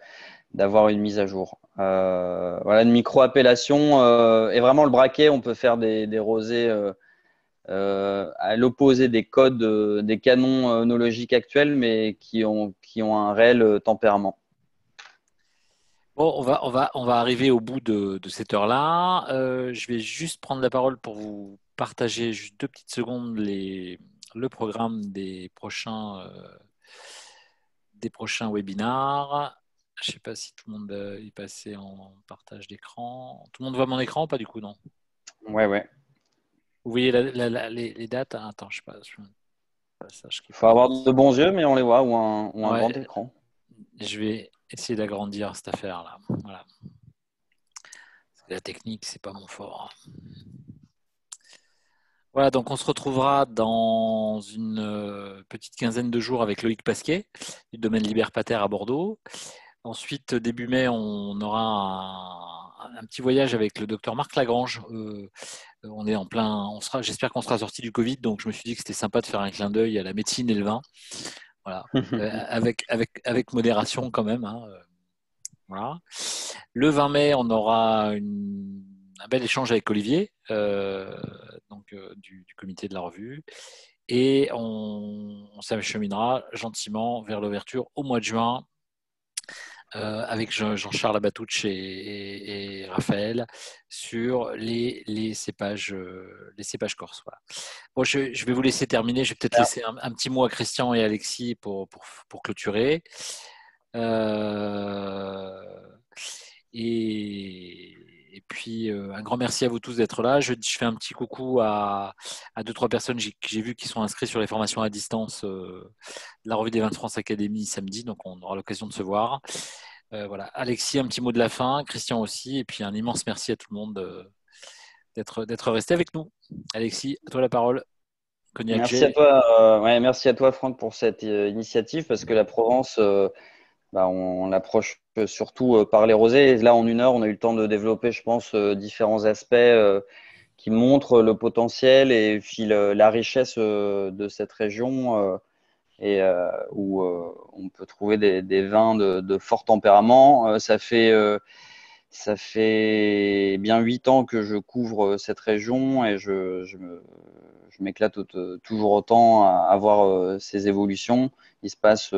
une mise à jour. Voilà, une micro-appellation. Et vraiment, le braquet, on peut faire des rosés à l'opposé des codes, des canons œnologiques actuels, mais qui ont un réel tempérament. Bon, on va arriver au bout de cette heure-là. Je vais juste prendre la parole pour vous partager juste 2 petites secondes le programme des prochains webinars. Je ne sais pas si tout le monde est passé en partage d'écran. Tout le monde voit mon écran ou pas du coup, non? Ouais, ouais. Vous voyez les dates? Ah, attends, je sais pas. Passage qui Il est faut pas avoir de possible. bons yeux, mais on les voit, ou un grand Ouais, écran. je vais essayer d'agrandir cette affaire-là. Voilà. Parce que la technique, c'est pas mon fort. Voilà, donc on se retrouvera dans une petite quinzaine de jours avec Loïc Pasquet du domaine Liber Pater à Bordeaux. Ensuite, début mai, on aura un petit voyage avec le docteur Marc Lagrange. On est en plein, j'espère qu'on sera sorti du Covid, donc je me suis dit que c'était sympa de faire un clin d'œil à la médecine et le vin. Voilà, avec modération quand même. Hein. Voilà. Le 20 mai, on aura un bel échange avec Olivier, du comité de la revue. Et on s'acheminera gentiment vers l'ouverture au mois de juin avec Jean-Charles Abatouche et Raphaël sur les cépages corses. Voilà. Bon, je vais vous laisser terminer. Je vais peut-être laisser un petit mot à Christian et Alexis pour clôturer. Et puis, un grand merci à vous tous d'être là. Je fais un petit coucou à 2-3 personnes que j'ai vues qui sont inscrites sur les formations à distance de la Revue des Vins de France Académie samedi. Donc, on aura l'occasion de se voir. Voilà. Alexis, un petit mot de la fin. Christian aussi. Et puis, un immense merci à tout le monde d'être resté avec nous. Alexis, à toi la parole. Cognac Merci à toi, merci à toi Franck pour cette initiative parce que la Provence, on l'approche surtout par les rosés. Et là, en 1 heure, on a eu le temps de développer, je pense, différents aspects qui montrent le potentiel et puis la richesse de cette région où on peut trouver des vins de fort tempérament. Ça fait bien 8 ans que je couvre cette région et je m'éclate toujours autant à voir ces évolutions. Il se passe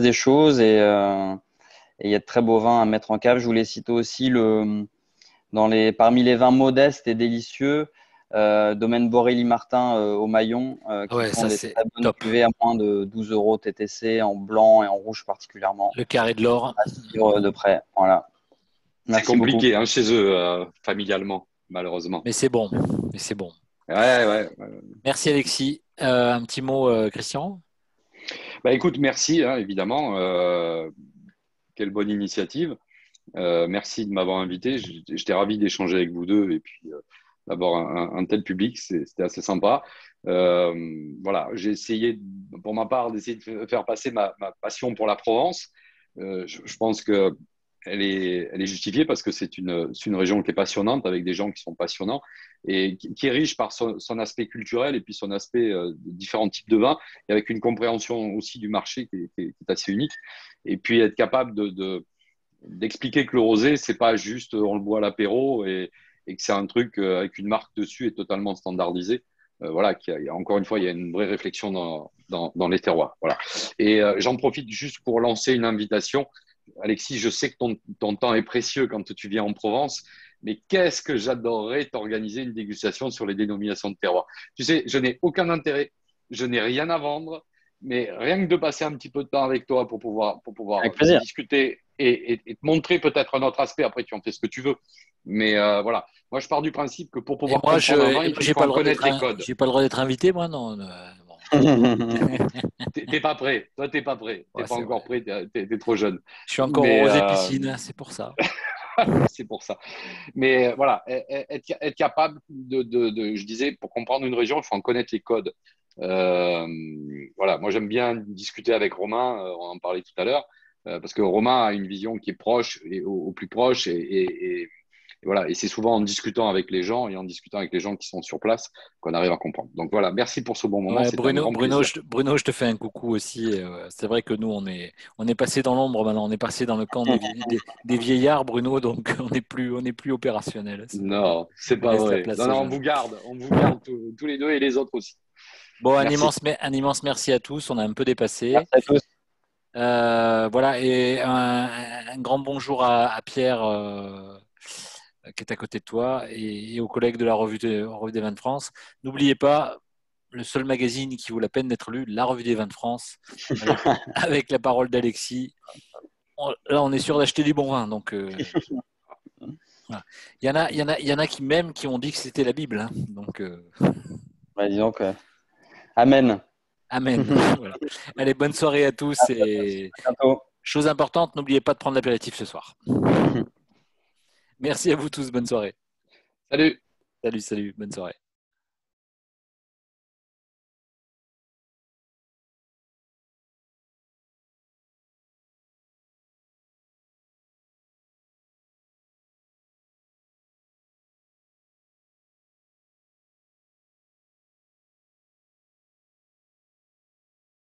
des choses et il y a de très beaux vins à mettre en cave. Je voulais citer aussi parmi les vins modestes et délicieux, domaine Borély-Martin au Maillon, qui font des très bonnes cuvées à moins de 12 € TTC en blanc et en rouge particulièrement. Le carré de l'or. À suivre de près. Voilà. C'est compliqué hein, chez eux, familialement, malheureusement. Mais c'est bon. Ouais. Merci Alexis. Un petit mot, Christian. Écoute, merci, hein, évidemment. Quelle bonne initiative. Merci de m'avoir invité. J'étais ravi d'échanger avec vous deux et puis d'avoir un tel public. C'était assez sympa. Voilà, j'ai essayé, pour ma part, d'essayer de faire passer ma passion pour la Provence. Je pense que elle est justifiée parce que c'est une région qui est passionnante avec des gens qui sont passionnants et qui est riche par son aspect culturel et puis son aspect de différents types de vins et avec une compréhension aussi du marché qui est assez unique. Et puis être capable d'expliquer que le rosé, c'est pas juste on le boit à l'apéro et que c'est un truc avec une marque dessus et totalement standardisé. Voilà, encore une fois, il y a une vraie réflexion dans les terroirs. Voilà. Et j'en profite juste pour lancer une invitation. Alexis, je sais que ton temps est précieux quand tu viens en Provence, mais qu'est-ce que j'adorerais t'organiser une dégustation sur les dénominations de terroir. Tu sais, je n'ai aucun intérêt, je n'ai rien à vendre, mais rien que de passer un petit peu de temps avec toi pour pouvoir discuter et te montrer peut-être un autre aspect. Après, tu en fais ce que tu veux. Mais voilà, moi, je pars du principe que pour pouvoir comprendre un vin, il faut connaître les codes. J'ai pas le droit d'être invité, moi, non. T'es pas prêt. Toi, t'es pas prêt. T'es pas encore prêt. T'es trop jeune. Je suis encore au rosé piscine, c'est pour ça. C'est pour ça. Mais voilà, être capable je disais, pour comprendre une région, il faut en connaître les codes. Voilà, moi j'aime bien discuter avec Romain, on en parlait tout à l'heure, parce que Romain a une vision qui est proche et au plus proche et voilà, et c'est souvent en discutant avec les gens et en discutant avec les gens qui sont sur place qu'on arrive à comprendre. Donc voilà, merci pour ce bon moment. Ouais, Bruno, je te fais un coucou aussi. C'est vrai que nous, on est passé dans l'ombre maintenant, on est passé dans le camp des vieillards, Bruno, donc on n'est plus opérationnel. Non, c'est pas vrai. Non, on vous garde tous les deux et les autres aussi. Bon, un immense merci à tous. On a un peu dépassé. Merci à tous. Voilà, et un grand bonjour à Pierre qui est à côté de toi et aux collègues de la Revue des Vins de France. N'oubliez pas, le seul magazine qui vaut la peine d'être lu, la Revue des Vins de France, avec la parole d'Alexis. Là, on est sûr d'acheter du bon vin. Donc, voilà. Il y en a qui ont dit que c'était la Bible. Hein, donc, disons que... Amen. Amen. Voilà. Allez, bonne soirée à tous. Et chose importante, n'oubliez pas de prendre l'apéritif ce soir. Merci à vous tous. Bonne soirée. Salut. Salut. Bonne soirée.